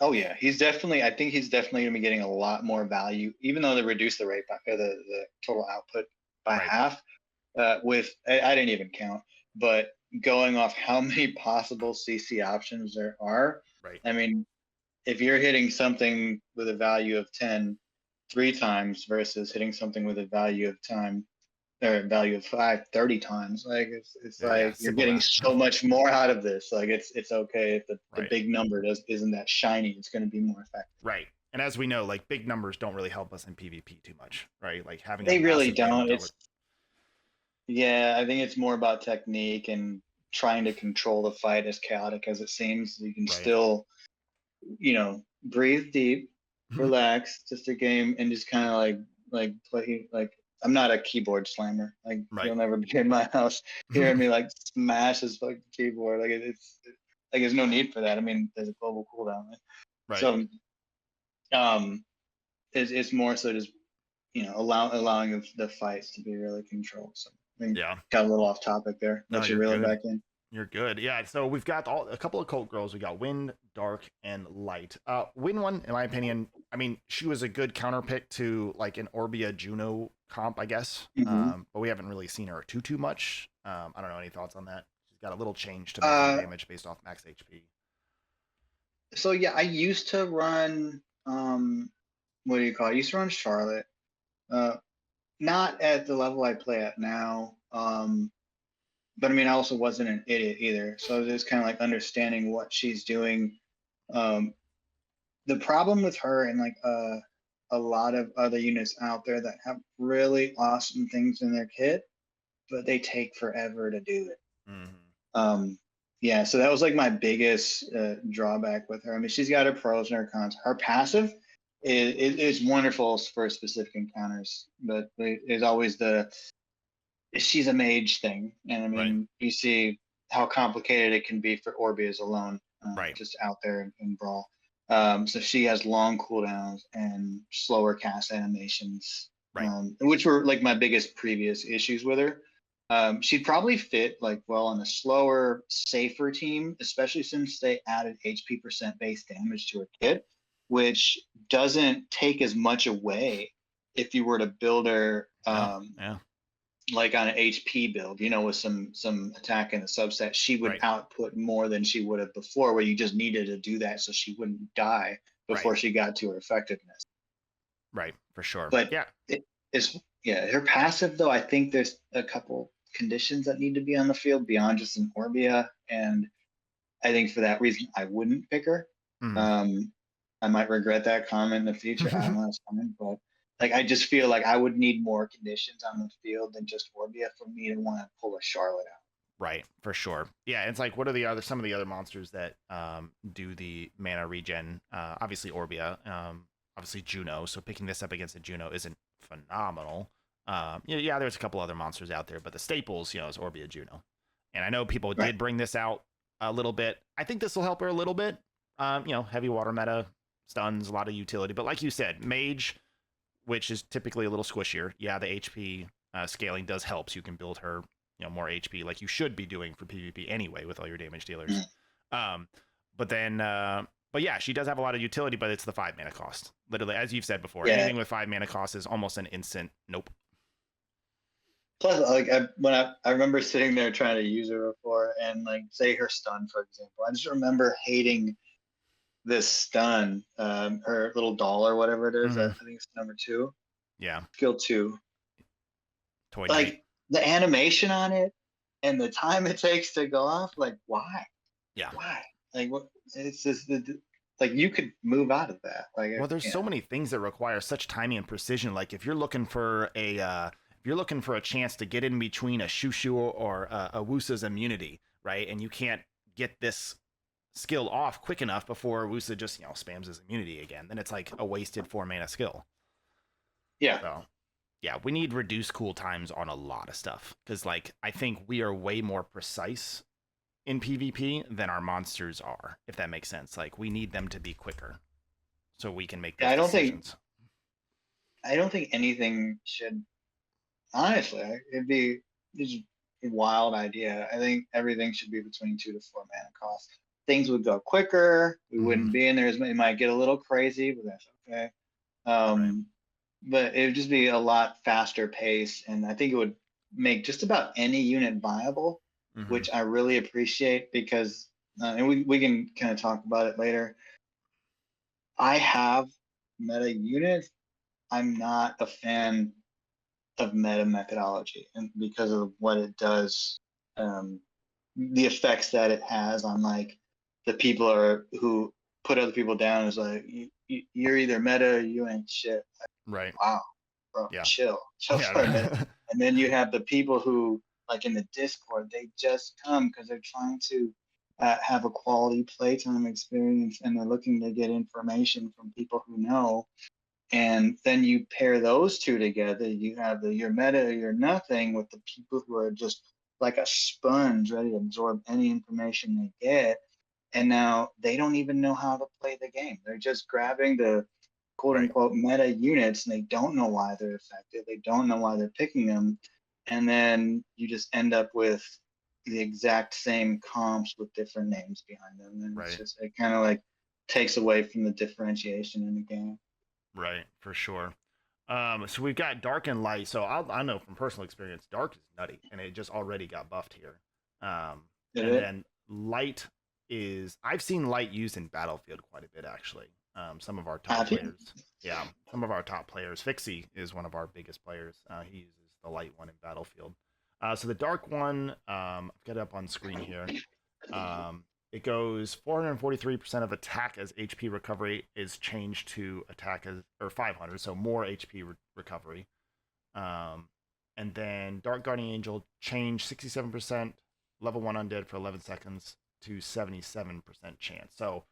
Oh yeah, I think he's definitely gonna be getting a lot more value, even though they reduced the rate by the total output by half. I didn't even count, but going off how many possible CC options there are, right? I mean, if you're hitting something with a value of 10 3 times versus hitting something with a value of 5 30 times, like it's like you're getting so much more out of this. Like it's okay if the big number isn't that shiny. It's going to be more effective. Right. And as we know, like big numbers don't really help us in PvP too much, right? Like having they really don't. I think it's more about technique and trying to control the fight as chaotic as it seems. You can still, breathe deep, relax, just a game, and just kind of like play. Like I'm not a keyboard slammer. Like you'll never be in my house hearing me like smash this fucking keyboard. Like it's like there's no need for that. I mean, there's a global cooldown. Right? So, it's more so just allowing the fights to be really controlled. So got a little off topic there. Let you reel it back in. You're good. Yeah. So we've got a couple of cult girls. We got Wind, Dark, and Light. Wind one, in my opinion, I mean, she was a good counter pick to like an Orbia Juno comp, I guess. But we haven't really seen her too much. I don't know. Any thoughts on that? She's got a little change to maximum damage based off max HP. So yeah, I used to run what do you call it? I used to run Charlotte. Not at the level I play at now. But I mean, I also wasn't an idiot either. So it was just kind of like understanding what she's doing. The problem with her and like a lot of other units out there that have really awesome things in their kit, but they take forever to do it. So that was like my biggest drawback with her. I mean, she's got her pros and her cons. Her passive is wonderful for specific encounters, but there's always she's a mage thing, and I mean you see how complicated it can be for Orbeez alone, just out there in Brawl. So she has long cooldowns and slower cast animations, which were like my biggest previous issues with her. She'd probably fit like well on a slower, safer team, especially since they added HP % base damage to her kit, which doesn't take as much away if you were to build her. Like on an HP build, with some attack in the subset, she would output more than she would have before, where you just needed to do that so she wouldn't die before she got to her effectiveness. Right, for sure. But her passive though, I think there's a couple conditions that need to be on the field beyond just an Orbia, and I think for that reason I wouldn't pick her. I might regret that comment in the future. I don't know what's coming, but like I just feel like I would need more conditions on the field than just Orbia for me to want to pull a Charlotte out. Right, for sure. Yeah, it's like what are some of the other monsters that do the mana regen? Obviously Orbia, obviously Juno. So picking this up against a Juno isn't phenomenal. There's a couple other monsters out there, but the staples, is Orbia Juno. And I know people did bring this out a little bit. I think this will help her a little bit. Heavy water meta, stuns, a lot of utility. But like you said, mage, which is typically a little squishier. Yeah, the HP scaling does help, so you can build her, more HP like you should be doing for PvP anyway with all your damage dealers. But yeah, she does have a lot of utility, but it's the 5 mana cost. Literally, as you've said before, anything with 5 mana cost is almost an instant nope. Plus, like I remember sitting there trying to use her before, and like say her stun, for example. I just remember hating this stun, her little doll or whatever it is. I think it's number 2. Yeah. Skill 2. Toy like night. The animation on it and the time it takes to go off. Like why? Yeah. Why? Like what? It's just like you could move out of that. Like well, there's so many things that require such timing and precision. Like if you're looking for a chance to get in between a Shushu or a Wusa's immunity, right? And you can't get this skill off quick enough before Wusa just spams his immunity again, then it's like a wasted 4 mana skill. Yeah. So Yeah, we need reduced cool times on a lot of stuff because, like, I think we are way more precise in PvP than our monsters are, if that makes sense. Like, we need them to be quicker so we can make those Yeah, decisions. I don't think anything should. Honestly, it'd be just a wild idea. I think everything should be between 2 to 4 mana cost. Things would go quicker. We wouldn't be in there as many. It might get a little crazy, but that's okay. But it would just be a lot faster pace, and I think it would make just about any unit viable, which I really appreciate because, and we can kind of talk about it later. I have meta units. I'm not a fan of meta methodology, and because of what it does, the effects that it has on like the people who put other people down is like you're either meta or you ain't shit. Right. Wow, bro, Yeah. chill for a minute. And then you have the people who, like in the Discord, they just come because they're trying to have a quality playtime experience, and they're looking to get information from people who know. And then you pair those two together. You have the you're meta or you're nothing with the people who are just like a sponge, ready to absorb any information they get. And now they don't even know how to play the game. They're just grabbing the quote unquote meta units, and they don't know why they're effective. They don't know why they're picking them. And then you just end up with the exact same comps with different names behind them. And it's just, it kind of like takes away from the differentiation in the game. Right, for sure. So we've got dark and light. So I know from personal experience, dark is nutty, and it just already got buffed here. Then light is, I've seen light used in Battlefield quite a bit, actually. Some of our top players. Yeah, some of our top players. Fixie is one of our biggest players. He uses the light one in Battlefield. So the dark one, I've got it up on screen here. It goes 443% of attack as HP recovery is changed to attack as, or 500, so more HP recovery. And then Dark Guardian Angel changed 67% level 1 undead for 11 seconds to 77% chance. So,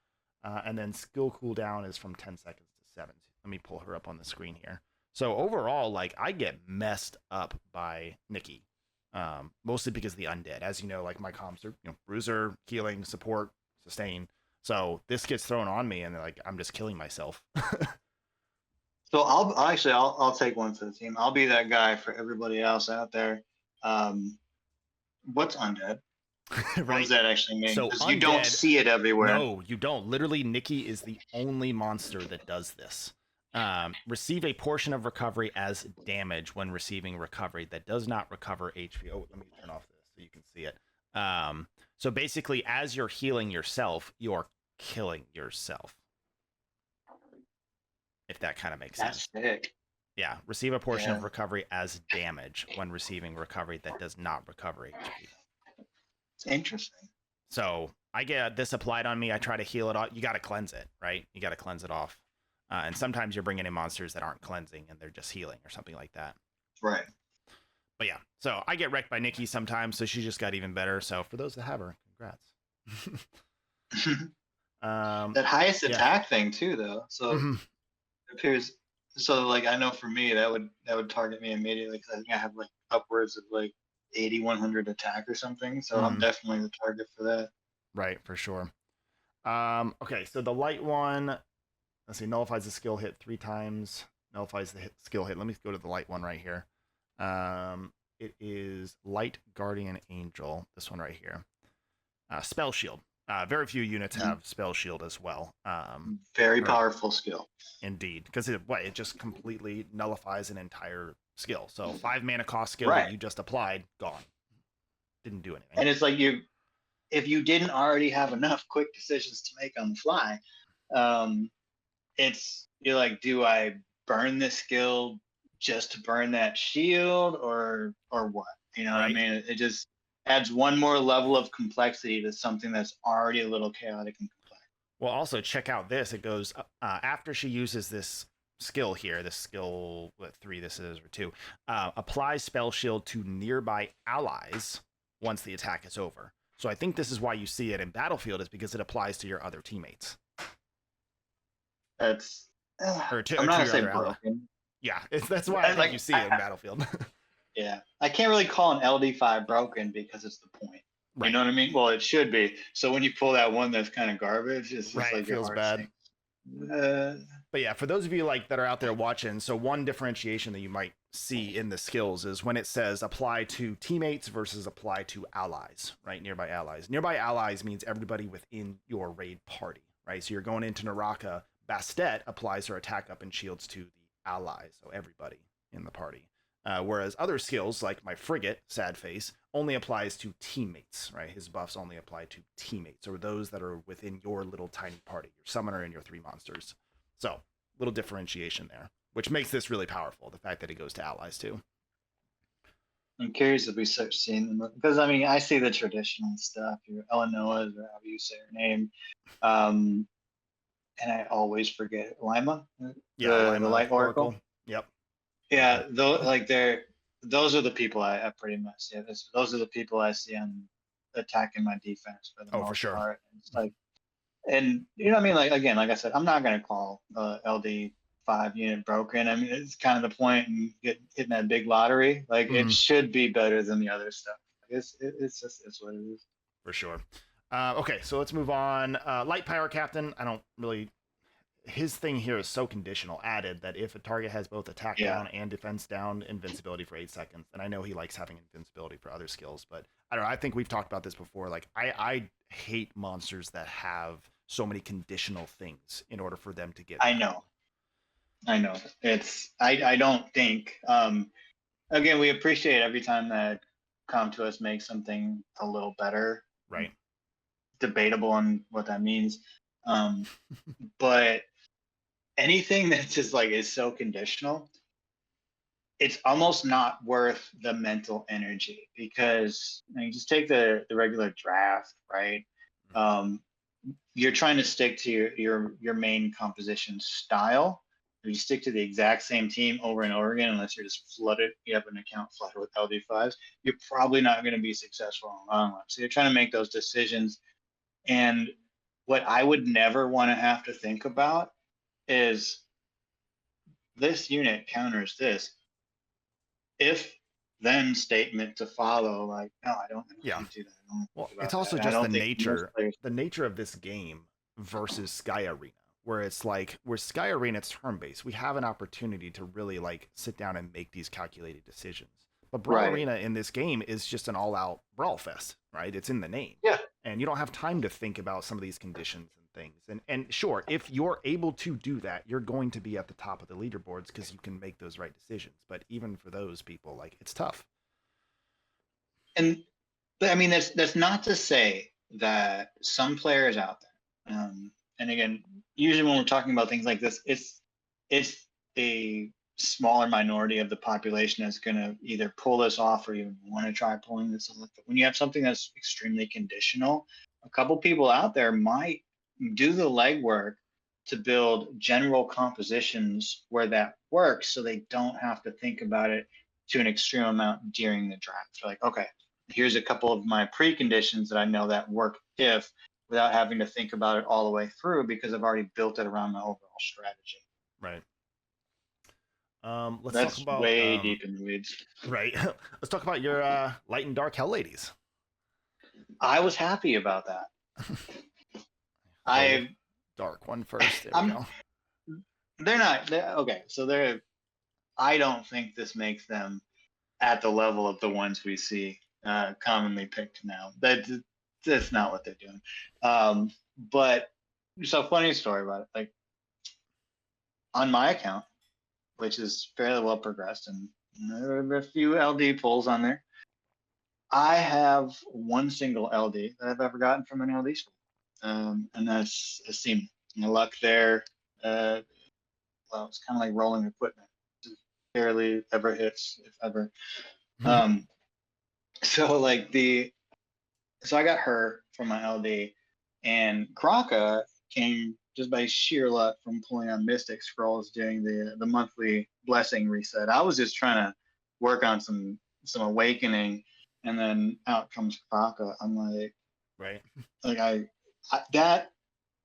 and then skill cooldown is from 10 seconds to 7. Let me pull her up on the screen here. So overall, like, I get messed up by Nikki. Mostly because of the undead. As you know, like, my comps are, bruiser, healing, support, sustain. So this gets thrown on me, and like, I'm just killing myself. So I'll take one for the team. I'll be that guy for everybody else out there. What's undead? What does that actually mean? So you don't see it everywhere. No, you don't. Literally, Nikki is the only monster that does this. Receive a portion of recovery as damage when receiving recovery that does not recover HP. Oh, let me turn off this so you can see it. So basically, as you're healing yourself, you're killing yourself. If that kind of makes sense. That's sick. Yeah, receive a portion of recovery as damage when receiving recovery that does not recover HP. It's interesting. So I get this applied on me. I try to heal it off. You got to cleanse it, right? You got to cleanse it off. And sometimes you're bringing in monsters that aren't cleansing and they're just healing or something like that. Right. But yeah, so I get wrecked by Nikki sometimes, so she just got even better. So for those that have her, congrats. That highest attack thing too, though. So it appears. So like, I know for me that would target me immediately because I think I have like upwards of like 8,100 attack or something. So I'm definitely the target for that. Right, for sure. Okay, so the light one. Let's see, nullifies the skill hit 3 times. Nullifies the skill hit. Let me go to the light one right here. It is Light Guardian Angel. This one right here. Spell Shield. Very few units have Spell Shield as well. Very powerful skill. Indeed. Because it just completely nullifies an entire skill. So 5 mana cost skill that you just applied, gone. Didn't do anything. And it's like if you didn't already have enough quick decisions to make on the fly, you're like, do I burn this skill just to burn that shield or what? You know what I mean? It just adds one more level of complexity to something that's already a little chaotic and complex. Well, also check out this. It goes after she uses this skill here, this skill 3, this is, or 2, applies spell shield to nearby allies once the attack is over. So I think this is why you see it in Battlefield, is because it applies to your other teammates. That's I'm not gonna say broken. Yeah, that's why I think you see it in Battlefield. Yeah, I can't really call an LD5 broken because it's the point. Right. You know what I mean? Well, it should be. So when you pull that one that's kind of garbage, it's just Right, like it feels your heart bad. sinks. But yeah, for those of you like that are out there watching, so one differentiation that you might see in the skills is when it says apply to teammates versus apply to allies, right? Nearby allies. Nearby allies means everybody within your raid party, right? So you're going into Naraka, Bastet applies her attack up and shields to the allies, so everybody in the party. Whereas other skills, like my frigate, Sad Face, only applies to teammates, right? His buffs only apply to teammates, or those that are within your little tiny party, your summoner and your 3 monsters. So, little differentiation there, which makes this really powerful, the fact that it goes to allies too. I'm curious if we start seeing them, because I mean, I see the traditional stuff, your Eleanoa's or however you say her name, and I always forget it. Lima, Yeah, the Light Oracle. Yep. Yeah, those those are the people I pretty much those are the people I see on attacking my defense for the most for sure. part. It's like, and you know what I mean? Like again, like I said, I'm not gonna call LD5 unit broken. I mean, it's kind of the point in hitting that big lottery. Like it should be better than the other stuff. It's what it is. For sure. Okay, so let's move on. Light Power Captain. I don't really. His thing here is so conditional added that if a target has both attack down and defense down, invincibility for 8 seconds. And I know he likes having invincibility for other skills, but I don't know. I think we've talked about this before. Like I hate monsters that have so many conditional things in order for them to get. I know. It's I don't think. Again, we appreciate every time that Come To Us makes something a little better. Right. Debatable on what that means. But anything that's just like is so conditional, it's almost not worth the mental energy, because you just take the regular draft, right? You're trying to stick to your main composition style. If you stick to the exact same team over and over again, unless you're just flooded, you have an account flooded with LD5s, you're probably not going to be successful in the long run. So you're trying to make those decisions. And what I would never want to have to think about is this unit counters this. If then statement to follow, like, no, I don't do that. Well, it's also just the nature of this game versus Sky Arena, where it's like, where Sky Arena, it's turn-based. We have an opportunity to really like sit down and make these calculated decisions. But Brawl Arena in this game is just an all-out brawl fest, right? It's in the name. Yeah. And you don't have time to think about some of these conditions and things. And sure, if you're able to do that, you're going to be at the top of the leaderboards because you can make those right decisions. But even for those people, like, it's tough. And I mean, that's not to say that some players out there, and again, usually when we're talking about things like this, it's a smaller minority of the population that's going to either pull this off or even want to try pulling this off. But when you have something that's extremely conditional, a couple people out there might do the legwork to build general compositions where that works, so they don't have to think about it to an extreme amount during the draft. Like, okay, here's a couple of my preconditions that I know that work if, without having to think about it all the way through, because I've already built it around my overall strategy. Right. That's talk about way deep in the weeds. Right. Let's talk about your light and dark hell ladies. I was happy about that. Dark one first. There we go. They're not okay. So I don't think this makes them at the level of the ones we see commonly picked now. That's not what they're doing. But so funny story about it. Like on my account, which is fairly well progressed, and there are a few LD pulls on there. I have one single LD that I've ever gotten from an LD school, and that's a Seaman. My luck there, well, it's kind of like rolling equipment. It barely ever hits, if ever. So I got her from my LD, and Kraka came just by sheer luck from pulling on Mystic Scrolls during the monthly blessing reset. I was just trying to work on some awakening, and then out comes Kraka. I'm like, right. Like that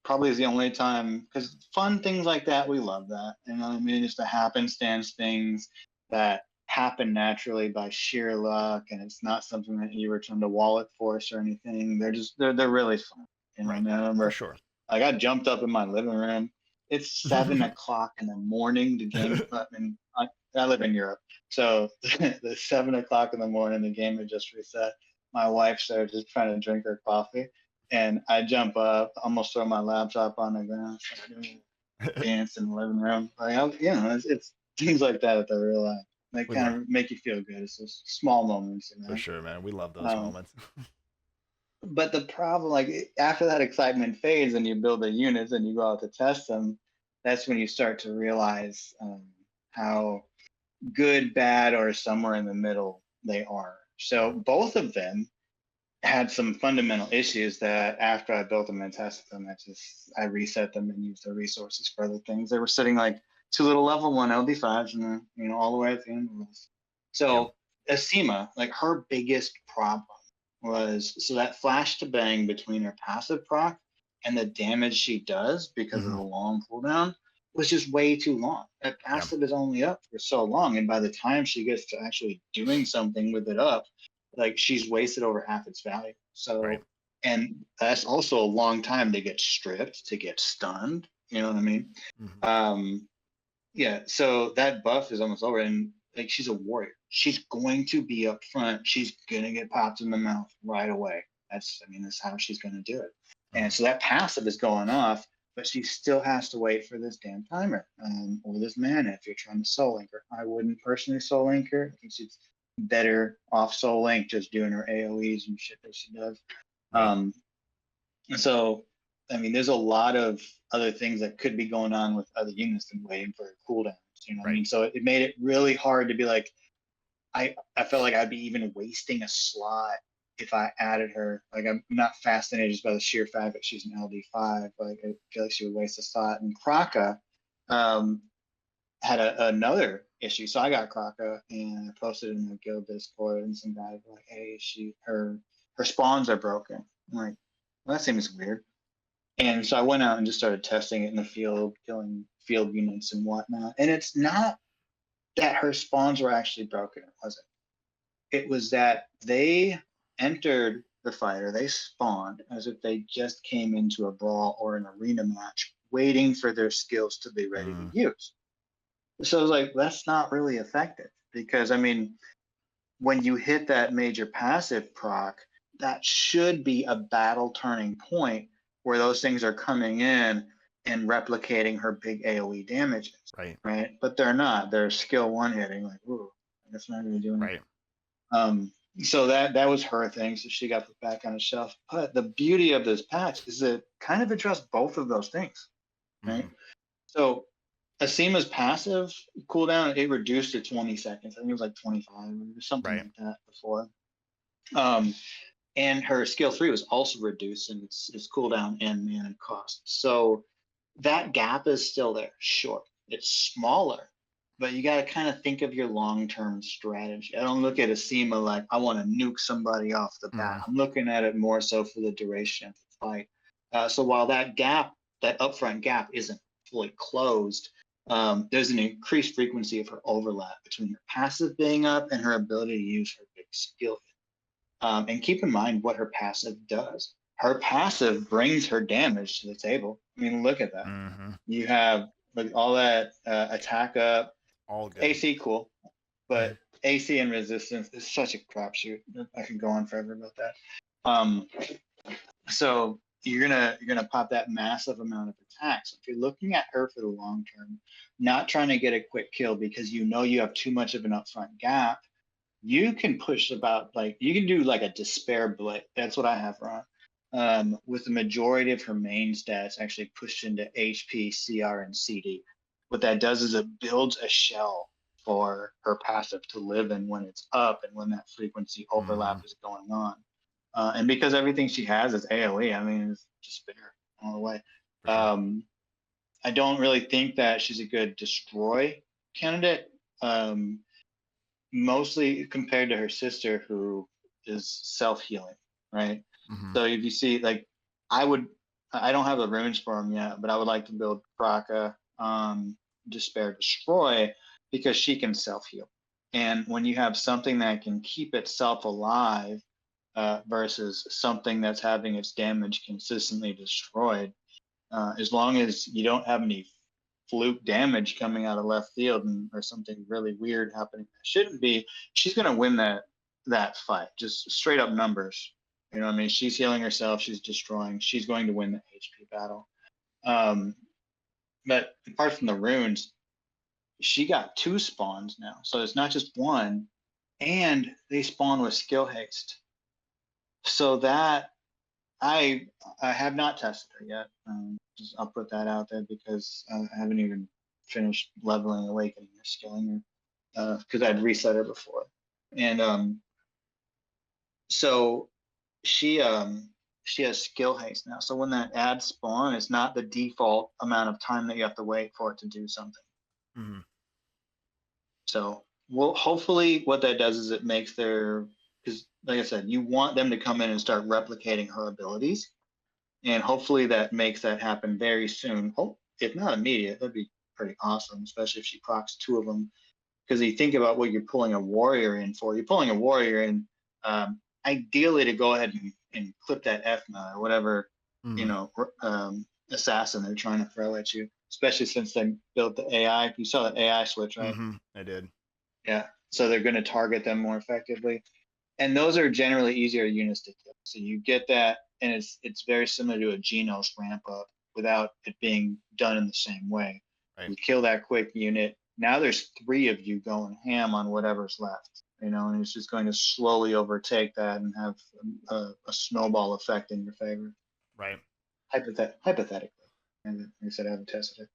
probably is the only time, because fun things like that, we love that. You know what I mean? Just the happenstance things that happen naturally by sheer luck, and it's not something that you return to wallet force or anything. They're really fun. You know, Right. and I remember For sure. I got jumped up in my living room. It's 7 o'clock in the morning. The game, I live in Europe, so the 7 o'clock in the morning, the game had just reset. My wife's there just trying to drink her coffee, and I jump up, almost throw my laptop on the ground, start doing dance in the living room. It's things like that I realize. They kind of make you feel good. It's those small moments, you know. For sure, man. We love those moments. But the problem, like after that excitement fades and you build the units and you go out to test them, that's when you start to realize how good, bad, or somewhere in the middle they are. So both of them had some fundamental issues that after I built them and tested them, I reset them and used the resources for other things. They were sitting like 2 little level 1 LD5s and then, all the way at the end of this. So Asima, like her biggest problem was, so that flash to bang between her passive proc and the damage she does because of the long cooldown was just way too long. That passive is only up for so long, and by the time she gets to actually doing something with it up, like she's wasted over half its value. So, and that's also a long time to get stripped, to get stunned. You know what I mean? So that buff is almost over, and like she's a warrior. She's going to be up front. She's gonna get popped in the mouth right away. That's how she's gonna do it. And so that passive is going off, but she still has to wait for this damn timer or this mana if you're trying to soul link her. I wouldn't personally soul link her. I think she's better off soul link, just doing her AoEs and shit that she does. So there's a lot of other things that could be going on with other units than waiting for cooldowns. You know what I mean? So it made it really hard to be like, I felt like I'd be even wasting a slot if I added her. Like, I'm not fascinated just by the sheer fact that she's an LD5. Like, I feel like she would waste a slot. And Kraka had another issue. So I got Kraka and I posted in the guild Discord, and some guys were like, hey, her spawns are broken. I'm like, well, that seems weird. And so I went out and just started testing it in the field, killing field units and whatnot. And it's not that her spawns were actually broken. It wasn't. It was that they entered the fighter, they spawned as if they just came into a brawl or an arena match, waiting for their skills to be ready to use. So I was like, that's not really effective, because when you hit that major passive proc, that should be a battle turning point where those things are coming in and replicating her big AoE damages. Right. But they're not. They're skill one hitting. Like, ooh, that's not really doing it. So that was her thing. So she got put back on the shelf. But the beauty of this patch is it kind of addressed both of those things. Right. So Asima's passive cooldown, it reduced to 20 seconds. I think it was like 25 or something like that before. And her skill 3 was also reduced in its cooldown and mana cost. So that gap is still there. Sure, it's smaller, but you got to kind of think of your long-term strategy. I don't look at Asima like I want to nuke somebody off the bat. I'm looking at it more so for the duration of the fight. So while that upfront gap isn't fully closed, there's an increased frequency of her overlap between her passive being up and her ability to use her big skill. And keep in mind what her passive does. Her passive brings her damage to the table. Look at that. You have like all that attack up, all good. AC cool, but AC and resistance is such a crapshoot. I could go on forever about that. So you're gonna pop that massive amount of attacks. So if you're looking at her for the long term, not trying to get a quick kill because you have too much of an upfront gap, you can push you can do like a despair blitz. That's what I have her on. With the majority of her main stats actually pushed into HP, CR, and CD. What that does is it builds a shell for her passive to live in when it's up and when that frequency overlap is going on. And because everything she has is AoE, it's despair all the way. I don't really think that she's a good destroy candidate. Mostly compared to her sister, who is self-healing, right? So if you see, like, I I don't have the runes for him yet, but I would like to build Kraka, Despair Destroy, because she can self-heal. And when you have something that can keep itself alive versus something that's having its damage consistently destroyed, as long as you don't have any fluke damage coming out of left field or something really weird happening that shouldn't be, she's going to win that fight. Just straight up numbers. You know what I mean? She's healing herself. She's destroying. She's going to win the HP battle. But apart from the runes, she got 2 spawns now. So it's not just 1. And they spawn with skill haste. So that I have not tested her yet. I'll put that out there because I haven't even finished leveling, awakening, or skilling her because I'd reset her before. And so she has skill haste now. So when that adds spawn, it's not the default amount of time that you have to wait for it to do something. Mm-hmm. So hopefully what that does is it makes their, because like I said, you want them to come in and start replicating her abilities. And hopefully that makes that happen very soon. If not immediate, that'd be pretty awesome, especially if she procs 2 of them. Because you think about what you're pulling a warrior in for. You're pulling a warrior in ideally to go ahead and clip that F-nut or whatever, assassin they're trying to throw at you, especially since they built the AI. You saw the AI switch, right? Mm-hmm. I did. Yeah. So they're going to target them more effectively. And those are generally easier units to kill. So you get that, and it's very similar to a Genos ramp up without it being done in the same way. Right. You kill that quick unit. Now there's 3 of you going ham on whatever's left, and it's just going to slowly overtake that and have a snowball effect in your favor. Right. Hypothetically. And like I said, I haven't tested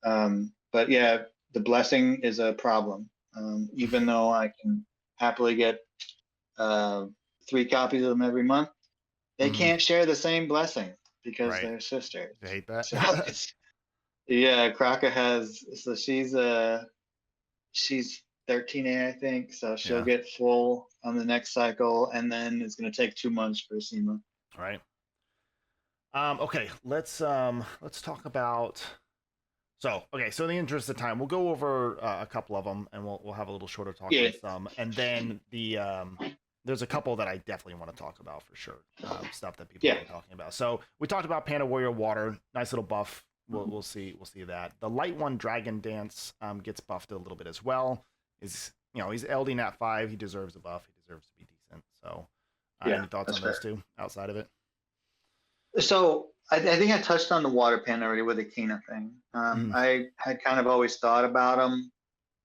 it. But yeah, the blessing is a problem. Even though I can happily get 3 copies of them every month, they can't share the same blessing because they're sisters. I hate that. So yeah, Kraka has, so she's 13A, I think, so she'll get full on the next cycle, and then it's going to take 2 months for SEMA. Right. Okay, let's talk about. So in the interest of time, we'll go over a couple of them, and we'll have a little shorter talk on some, and then there's a couple that I definitely want to talk about for sure. Stuff that people have been talking about. So we talked about Panda Warrior Water, nice little buff. We'll see that. The light one, Dragon Dance, gets buffed a little bit as well. He's LD Nat 5. He deserves a buff. He deserves to be decent. So any thoughts on those 2 outside of it? So I think I touched on the water panda already with the Kina thing. I had kind of always thought about them,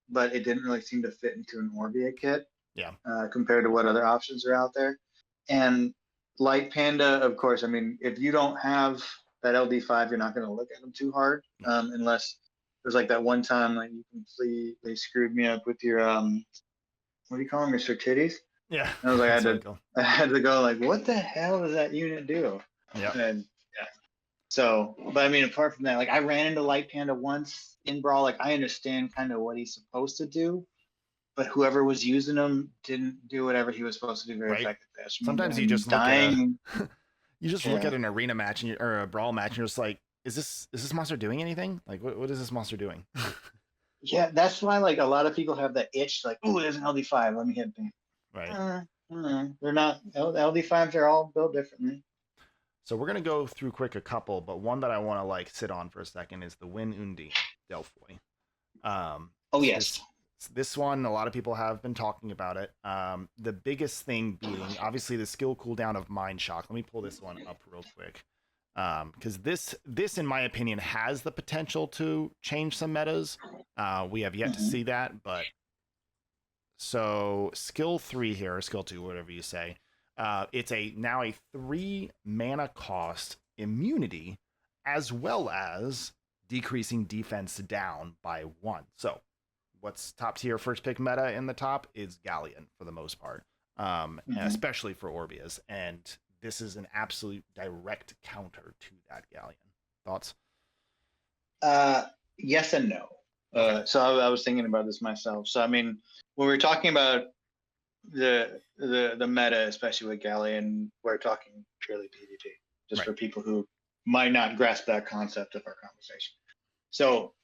but it didn't really seem to fit into an Orbia kit. Yeah. Compared to what other options are out there. And light panda, of course, I mean, if you don't have that LD5, you're not going to look at them too hard, unless there's like that one time like you completely screwed me up with your what do you call them, your titties? Yeah. And I was like, I had to go like, what the hell does that unit do? Yeah. And so, but I mean, apart from that, like I ran into light panda once in Brawl. Like I understand kind of what he's supposed to do, but whoever was using him didn't do whatever he was supposed to do very effectively. Sometimes you just dying. Look at an arena match or a brawl match, and you're just like, is this monster doing anything? Like, what is this monster doing? Yeah, that's why like a lot of people have that itch, like, oh, there's an LD5, let me hit bam. Right. They're not. LD5s are all built differently. So we're gonna go through quick a couple, but one that I want to like sit on for a second is the Win Undine Delphoy. Oh yes. This one, a lot of people have been talking about it. The biggest thing being obviously the skill cooldown of Mind Shock. Let me pull this one up real quick. Because this, in my opinion, has the potential to change some metas. We have yet to see that, but so skill 3 here, or skill 2, whatever you say. It's now a 3 mana cost immunity, as well as decreasing defense down by 1. So what's top tier first pick meta in the top is Galleon for the most part, and especially for Orbias. And this is an absolute direct counter to that Galleon. Thoughts? Yes and no. So I was thinking about this myself. So I mean, when we're talking about the meta, especially with Galleon, we're talking purely PvP, just for people who might not grasp that concept of our conversation. So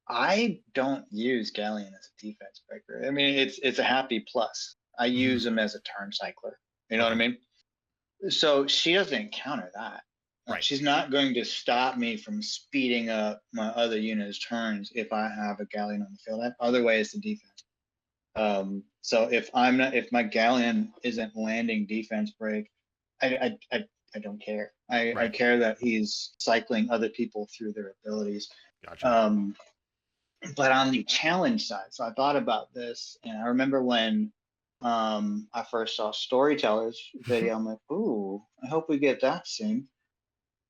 I don't use Galleon as a defense breaker. I mean, it's a happy plus. I use him as a turn cycler. You know what I mean? So she doesn't counter that. Right. She's not going to stop me from speeding up my other unit's turns if I have a Galleon on the field. I have other ways to defense. So if my Galleon isn't landing defense break, I don't care. I care that he's cycling other people through their abilities. Gotcha. But on the challenge side, so I thought about this, and I remember when I first saw Storyteller's video, I'm like, ooh, I hope we get that soon.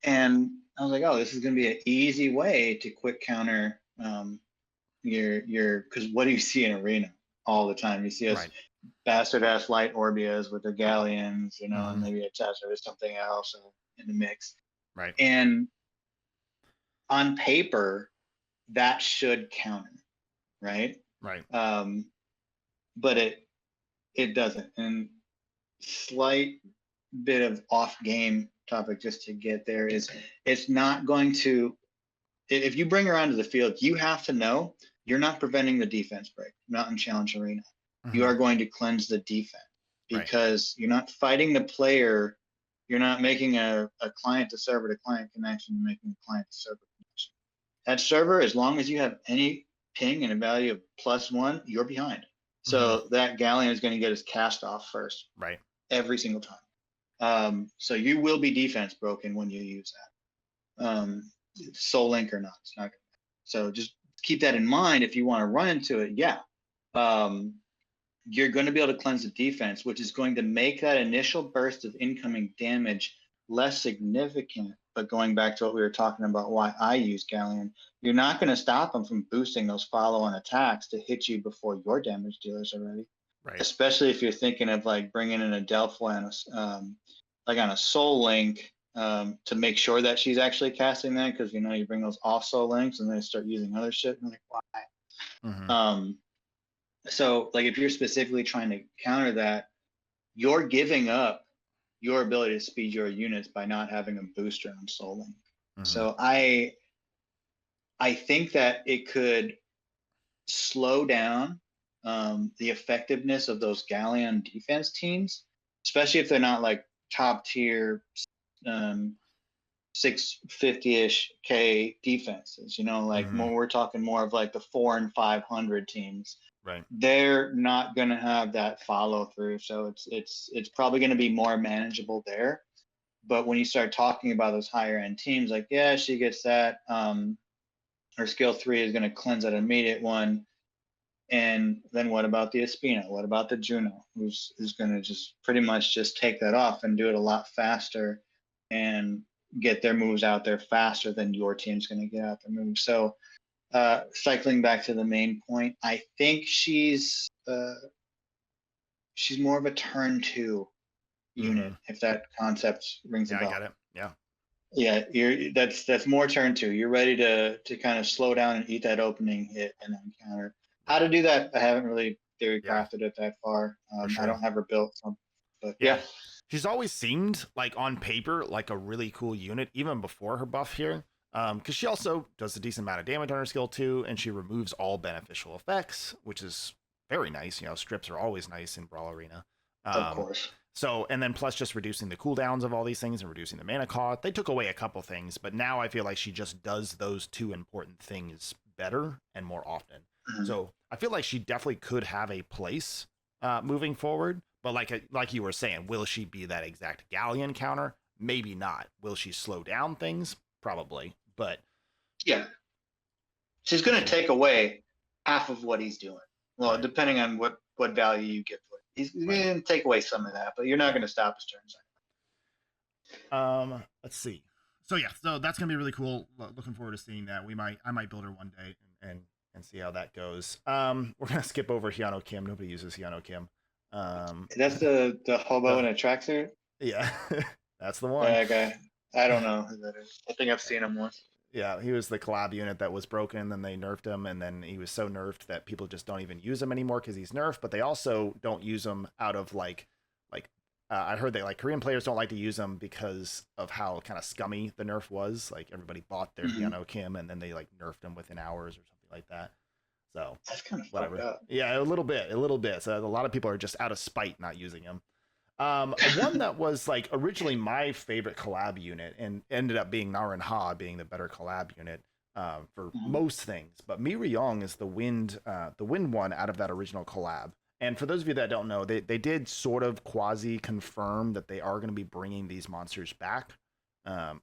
And I was like, oh, this is going to be an easy way to quick counter your, because what do you see in Arena all the time? You see us bastard ass light Orbias with their Galleons, you know, and maybe a Tesla or something else in the mix. Right. And on paper, that should counter, right? Right. But it doesn't. And slight bit of off game topic just to get there is it's not going to, if you bring her onto the field, you have to know you're not preventing the defense break, not in Challenge Arena. You are going to cleanse the defense because you're not fighting the player. You're not making a client to server to client connection. You're making a client to server connection. That server, as long as you have any ping and a value of +1, you're behind. So that Galleon is going to get his cast off first. Right. Every single time. So you will be defense broken when you use that. Soul Link or not. It's not gonna. So just keep that in mind if you want to run into it. Yeah. You're going to be able to cleanse the defense, which is going to make that initial burst of incoming damage less significant. But going back to what we were talking about, why I use Galleon, you're not going to stop them from boosting those follow-on attacks to hit you before your damage dealers are ready. Right. Especially if you're thinking of like bringing in a Delphi like on a Soul Link to make sure that she's actually casting that, because you know you bring those off Soul Links and they start using other shit and like why? So like if you're specifically trying to counter that, you're giving up your ability to speed your units by not having a booster on Soul Link. So I think that it could slow down the effectiveness of those Galleon defense teams, especially if they're not like top tier 650-ish K defenses, you know, like more, we're talking more of like the 400 and 500 teams. Right. They're not going to have that follow through. So it's probably going to be more manageable there. But when you start talking about those higher end teams, like, yeah, she gets that. Her skill 3 is going to cleanse that immediate one. And then what about the Espina? What about the Juno, who's going to just pretty much just take that off and do it a lot faster and get their moves out there faster than your team's going to get out their moves. So cycling back to the main point, I think she's more of a turn 2 unit, if that concept rings a bell. I got it. Yeah. Yeah, that's more turn 2. You're ready to kind of slow down and eat that opening hit and then counter. How to do that, I haven't really theory crafted it that far. I don't have her built, but yeah. She's always seemed like on paper like a really cool unit, even before her buff here. Because she also does a decent amount of damage on her skill 2, and she removes all beneficial effects, which is very nice. You know, strips are always nice in Brawl Arena. Of course. So, and then plus just reducing the cooldowns of all these things and reducing the mana cost. They took away a couple things, but now I feel like she just does those 2 important things better and more often. So I feel like she definitely could have a place moving forward. But like you were saying, will she be that exact Galleon counter? Maybe not. Will she slow down things? Probably. But yeah, she's going to take away half of what he's doing. Well, depending on what value you give for it, he's going to take away some of that, but you're not going to stop his turns. Let's see. So yeah, so that's going to be really cool. Looking forward to seeing that. I might build her one day and see how that goes. We're going to skip over Hyano Kim. Nobody uses Hyano Kim. That's the hobo in a tracksuit? Yeah, that's the one. That guy. I don't know who that is. I think I've seen him once. Yeah, he was the collab unit that was broken, then they nerfed him, and then he was so nerfed that people just don't even use him anymore because he's nerfed, but they also don't use him out of like I heard that like Korean players don't like to use them because of how kind of scummy the nerf was. Like everybody bought their Hyuno Kim and then they like nerfed them within hours or something like that. So That's kind of whatever. fucked up. Yeah, a little bit. So a lot of people are just out of spite not using them. One that was like originally my favorite collab unit and ended up being Narin Ha being the better collab unit for most things. But Ryeong is the wind one out of that original collab. And for those of you that don't know, they did sort of quasi confirm that they are going to be bringing these monsters back.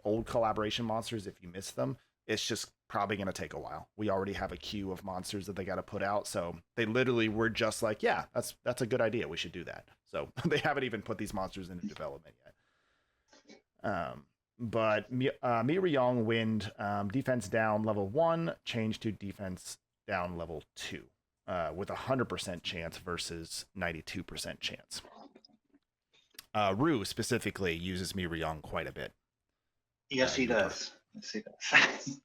Old collaboration monsters, if you missed them, it's just probably going to take a while. We already have a queue of monsters that they got to put out. So they literally were just like, yeah, that's a good idea. We should do that. So they haven't even put these monsters into development yet. But Ryeong wind, defense down level 1, change to defense down level 2. With 100% chance versus 92% chance. Rue specifically uses Ryeong quite a bit. Yes, he does. Yes, he does.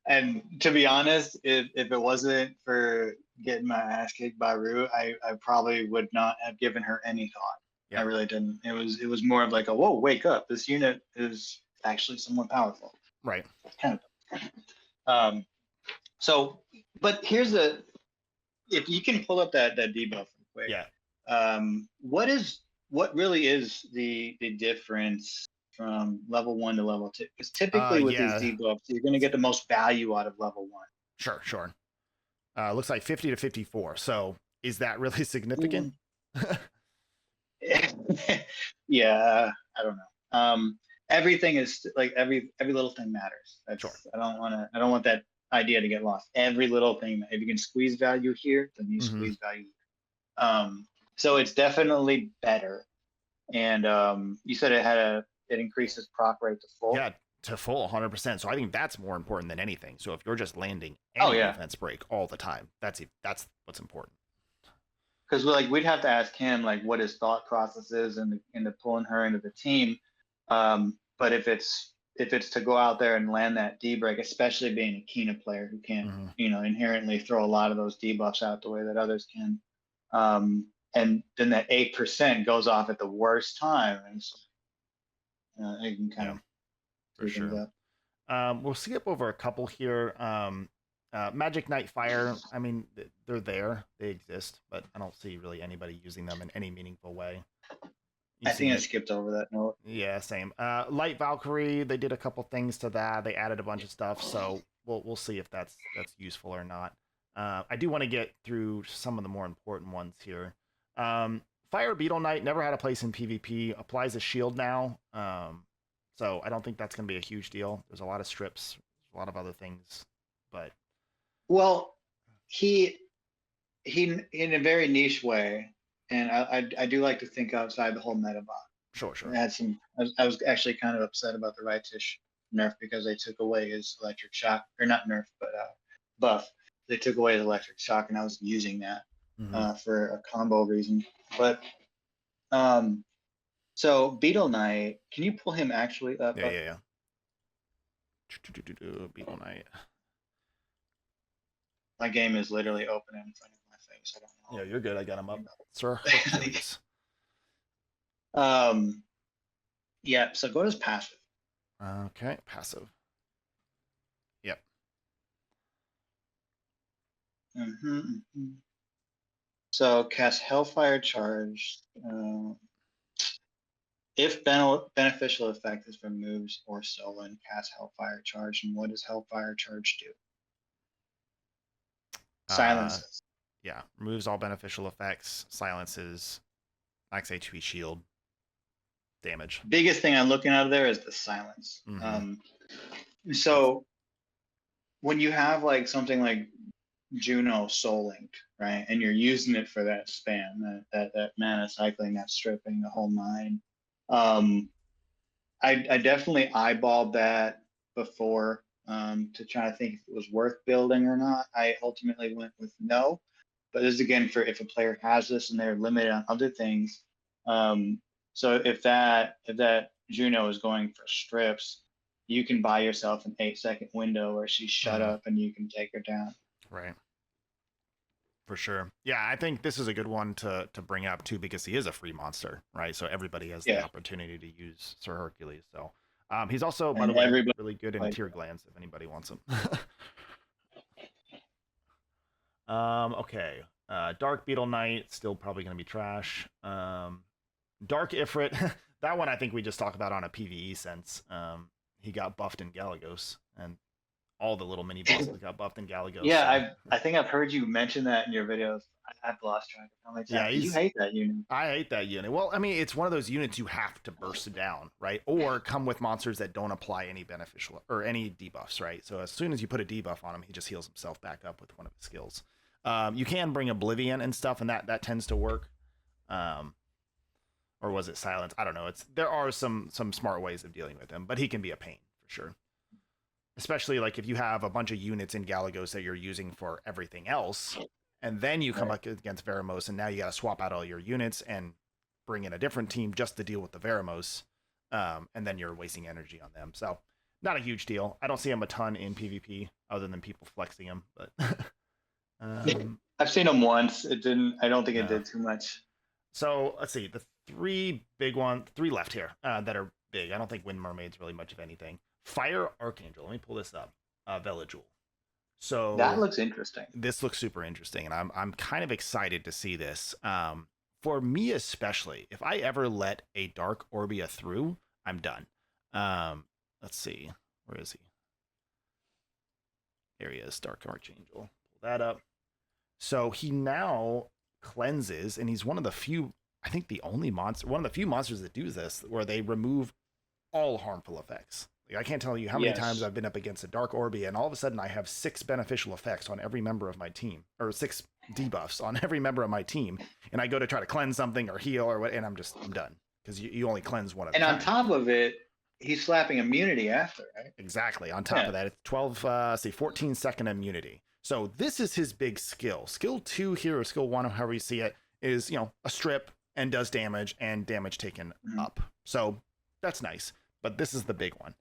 And to be honest, if it wasn't for getting my ass kicked by Rue, I probably would not have given her any thought. Yeah. I really didn't. It was more of like a whoa, wake up! This unit is actually somewhat powerful. Right. Kind of. So, but here's if you can pull up that debuff real quick. Yeah. What really is the difference from level 1 to level 2? Because typically with these debuffs, you're going to get the most value out of level 1. Sure. Looks like 50 to 54. So is that really significant? Yeah, I don't know. Everything is like every little thing matters. Sure. I don't want that idea to get lost. Every little thing, if you can squeeze value here, then you squeeze value here. So it's definitely better. And you said it increases proc rate to full. Yeah, to full 100%. So I think that's more important than anything. So if you're just landing any defense break all the time, that's what's important. Because we'd have to ask him like what his thought process is into pulling her into the team. But if it's to go out there and land that D break, especially being a Kina player who can't inherently throw a lot of those debuffs out the way that others can, and then that 8% goes off at the worst time, and it can kind of for sure. We'll skip over a couple here. Magic Knight Fire, I mean, they're there, they exist, but I don't see really anybody using them in any meaningful way. I think I skipped over that note. Yeah, same. Light Valkyrie, they did a couple things to that. They added a bunch of stuff, so we'll see if that's useful or not. I do want to get through some of the more important ones here. Fire Beetle Knight never had a place in PvP. Applies a shield now, so I don't think that's going to be a huge deal. There's a lot of strips, a lot of other things, but he in a very niche way. And I do like to think outside the whole meta box. Sure. I was actually kind of upset about the Right-ish nerf because they took away his electric shock, or not nerf, but buff. They took away his electric shock, and I was using that for a combo reason. But so Beetle Knight, can you pull him actually up? Yeah. Beetle Knight. My game is literally open in front of my face. I don't know. Yeah, you're good. I got him up, sir. Yeah. So go to his passive. Okay, passive. Yep. So cast Hellfire Charge. If beneficial effect is removed or stolen, cast Hellfire Charge. And what does Hellfire Charge do? Silences. Yeah, removes all beneficial effects, silences, max HP shield, damage. Biggest thing I'm looking out of there is the silence. So when you have like something like Juno Soul Linked, right, and you're using it for that spam, that mana cycling, that stripping, the whole nine, I definitely eyeballed that before to try to think if it was worth building or not. I ultimately went with no. But this is again for if a player has this and they're limited on other things. So if that Juno is going for strips, you can buy yourself an 8-second window where she's shut up and you can take her down. Right. For sure. Yeah, I think this is a good one to bring up too, because he is a free monster, right? So everybody has the opportunity to use Sir Hercules. So he's also, by the way, really good in tier glands if anybody wants him. Okay. Dark Beetle Knight, still probably going to be trash. Dark Ifrit, that one I think we just talk about on a PvE sense. He got buffed in Galagos, and all the little mini bosses got buffed in Galagos. Yeah, so. I think I've heard you mention that in your videos. I've lost track of how many times. Yeah, you hate that unit. I hate that unit. Well, I mean, it's one of those units you have to burst down, right? Or come with monsters that don't apply any beneficial or any debuffs, right? So as soon as you put a debuff on him, he just heals himself back up with one of his skills. You can bring Oblivion and stuff, and that tends to work. Or was it Silence? I don't know. There are some smart ways of dealing with him, but he can be a pain for sure. Especially like if you have a bunch of units in Galagos that you're using for everything else, and then you come up against Veramos, and now you got to swap out all your units and bring in a different team just to deal with the Veramos, and then you're wasting energy on them. So not a huge deal. I don't see him a ton in PvP other than people flexing him, but I've seen him once. I don't think it did too much. So let's see, the three left here that are big. I don't think Wind Mermaid's really much of anything. Fire Archangel. Let me pull this up. Velajul. So that looks interesting. This looks super interesting, and I'm kind of excited to see this. For me especially, if I ever let a Dark Orbia through, I'm done. Let's see. Where is he? There he is, Dark Archangel. Pull that up. So he now cleanses, and he's one of the few, I think the only monster, one of the few monsters that do this, where they remove all harmful effects. Like, I can't tell you how many times I've been up against a Dark Orbia, and all of a sudden I have 6 beneficial effects on every member of my team, or 6 debuffs on every member of my team, and I go to try to cleanse something or heal or what, and I'm done, because you only cleanse one at a time. And on top of it, he's slapping immunity after, right? Exactly. On top of that, it's 14-second immunity. So this is his big skill. Skill 2 here, or skill 1, or however you see it, is, a strip and does damage and damage taken up. So that's nice. But this is the big one.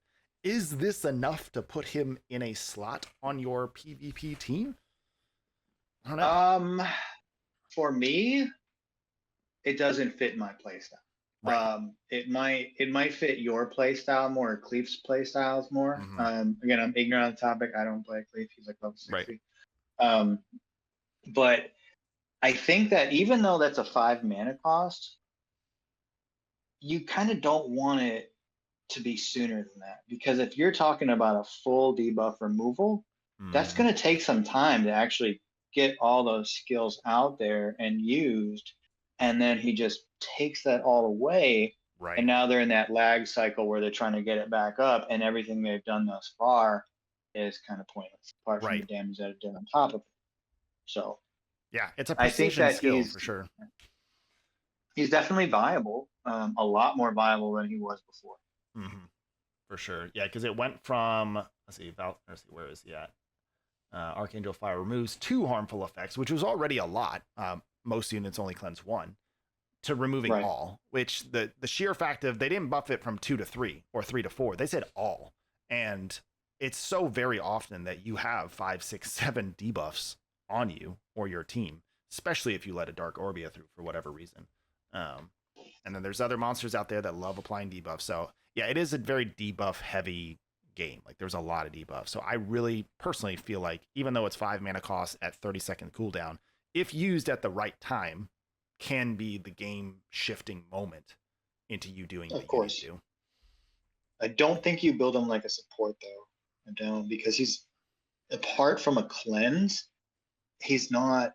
Is this enough to put him in a slot on your PvP team? I don't know. For me, it doesn't fit my playstyle. Right. It might fit your playstyle more, or Cleef's playstyles more. Again, I'm ignorant on the topic. I don't play Cleef. He's like level 60. Right. But I think that even though that's a 5 mana cost, you kind of don't want it to be sooner than that, because if you're talking about a full debuff removal, that's going to take some time to actually get all those skills out there and used, and then he just takes that all away, and now they're in that lag cycle where they're trying to get it back up, and everything they've done thus far is kind of pointless apart from the damage that it did on top of it. So yeah, it's a precision skill for sure. He's definitely viable, a lot more viable than he was before. For sure. Yeah, because it went from, where is he at? Archangel Fire removes 2 harmful effects, which was already a lot. Most units only cleanse 1, to removing all, which the sheer fact of they didn't buff it from 2 to 3 or 3 to 4. They said all. And it's so very often that you have 5, 6, 7 debuffs on you or your team, especially if you let a Dark Orbia through for whatever reason. And then there's other monsters out there that love applying debuffs. So yeah, it is a very debuff heavy game. Like, there's a lot of debuffs. So I really personally feel like, even though it's 5 mana cost at 30-second cooldown, if used at the right time, can be the game shifting moment into you doing what you need to do. I don't think you build him like a support though. I don't, because he's, apart from a cleanse, he's not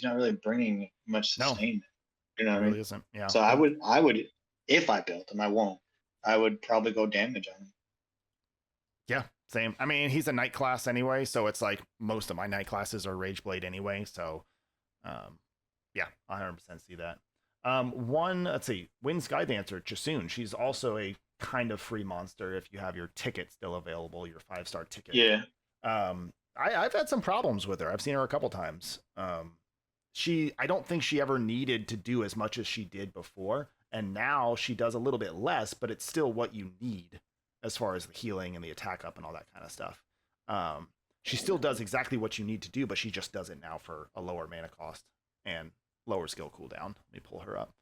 really bringing much sustainment. You know what I mean? Really isn't. Yeah. So I would, if I built him, I would probably go damage on him. Yeah, same. I mean, he's a night class anyway, so it's like most of my night classes are Rageblade anyway. So, yeah, 100% see that. Let's see, Wind Sky Dancer, Jasoon. She's also a kind of free monster if you have your ticket still available, your 5-star ticket. Yeah. I've had some problems with her. I've seen her a couple times. I don't think she ever needed to do as much as she did before, and now she does a little bit less, but it's still what you need as far as the healing and the attack up and all that kind of stuff. she still does exactly what you need to do, but she just does it now for a lower mana cost and lower skill cooldown. Let me pull her up.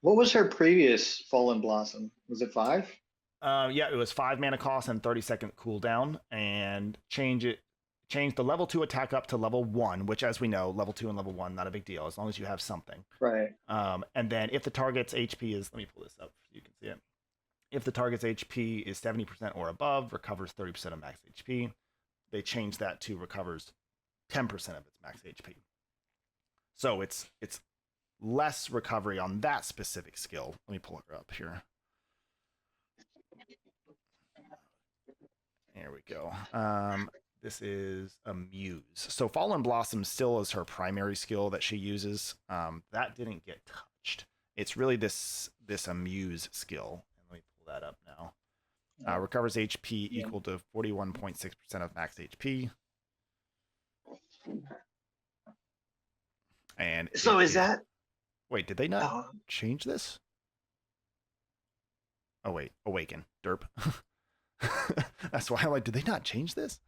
What was her previous Fallen Blossom? Was it 5? Yeah, it was 5 mana cost and 30-second cooldown, and change the level 2 attack up to level 1, which, as we know, level 2 and level 1, not a big deal, as long as you have something. Right. And then if the target's HP is, let me pull this up so you can see it. If the target's HP is 70% or above, recovers 30% of max HP. They changed that to recovers 10% of its max HP. So it's less recovery on that specific skill. Let me pull her up here. There we go. This is a Muse. So Fallen Blossom still is her primary skill that she uses. That didn't get touched. It's really this Muse skill. And let me pull that up now. Recovers HP equal to 41.6% of max HP. And so is that? Wait, did they not change this? Oh wait, Awaken. Derp. That's why I'm like, did they not change this?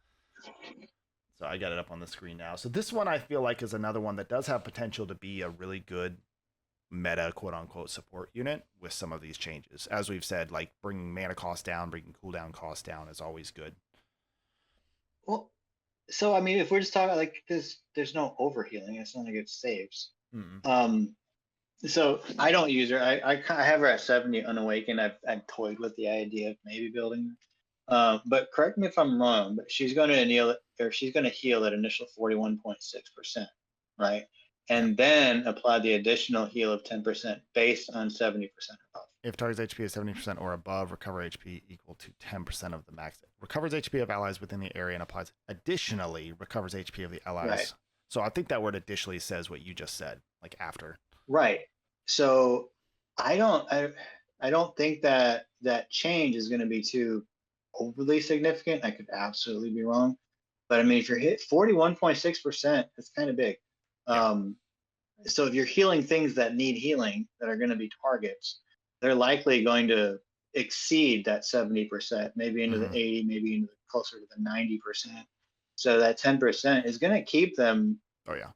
So I got it up on the screen now. So this one I feel like is another one that does have potential to be a really good meta quote-unquote support unit with some of these changes. As we've said, like bringing mana cost down, bringing cooldown cost down is always good. Well, so I mean, if we're just talking like this, there's no overhealing. It's not like it saves. Mm-hmm. So I don't use her. I have her at 70 unawakened. I've toyed with the idea of maybe building her. But correct me if I'm wrong, but she's going to heal at initial 41.6%, right? And then apply the additional heal of 10% based on 70% above. If target's HP is 70% or above, recover HP equal to 10% of the max. Recovers HP of allies within the area and applies additionally recovers HP of the allies. Right. So I think that word additionally says what you just said, like after. Right. So I don't think that change is going to be too overly significant. I could absolutely be wrong. But I mean, if you're hit 41.6%, that's kind of big. Yeah. So if you're healing things that need healing that are going to be targets, they're likely going to exceed that 70%, maybe into the 80, maybe into closer to the 90%. So that 10% is going to keep them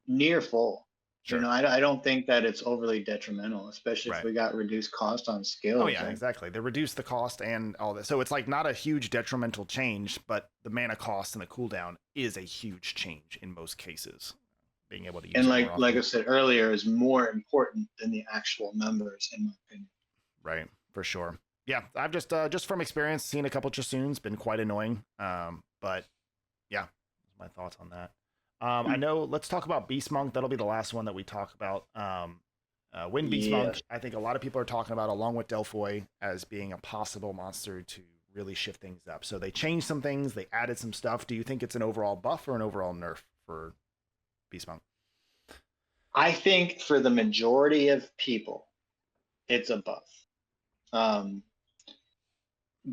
near full. Sure. You know, I don't think that it's overly detrimental, especially if we got reduced cost on skills. Oh yeah, exactly. They reduce the cost and all this. So it's like not a huge detrimental change, but the mana cost and the cooldown is a huge change in most cases. Being able to use and like I said earlier, is more important than the actual numbers, in my opinion. Right, for sure. Yeah, I've just from experience seen a couple Chasoons, been quite annoying. But yeah, my thoughts on that. I know. Let's talk about Beast Monk. That'll be the last one that we talk about. Wind Beast Monk, I think a lot of people are talking about, along with Delphoy, as being a possible monster to really shift things up. So they changed some things. They added some stuff. Do you think it's an overall buff or an overall nerf for Beast Monk? I think for the majority of people, it's a buff.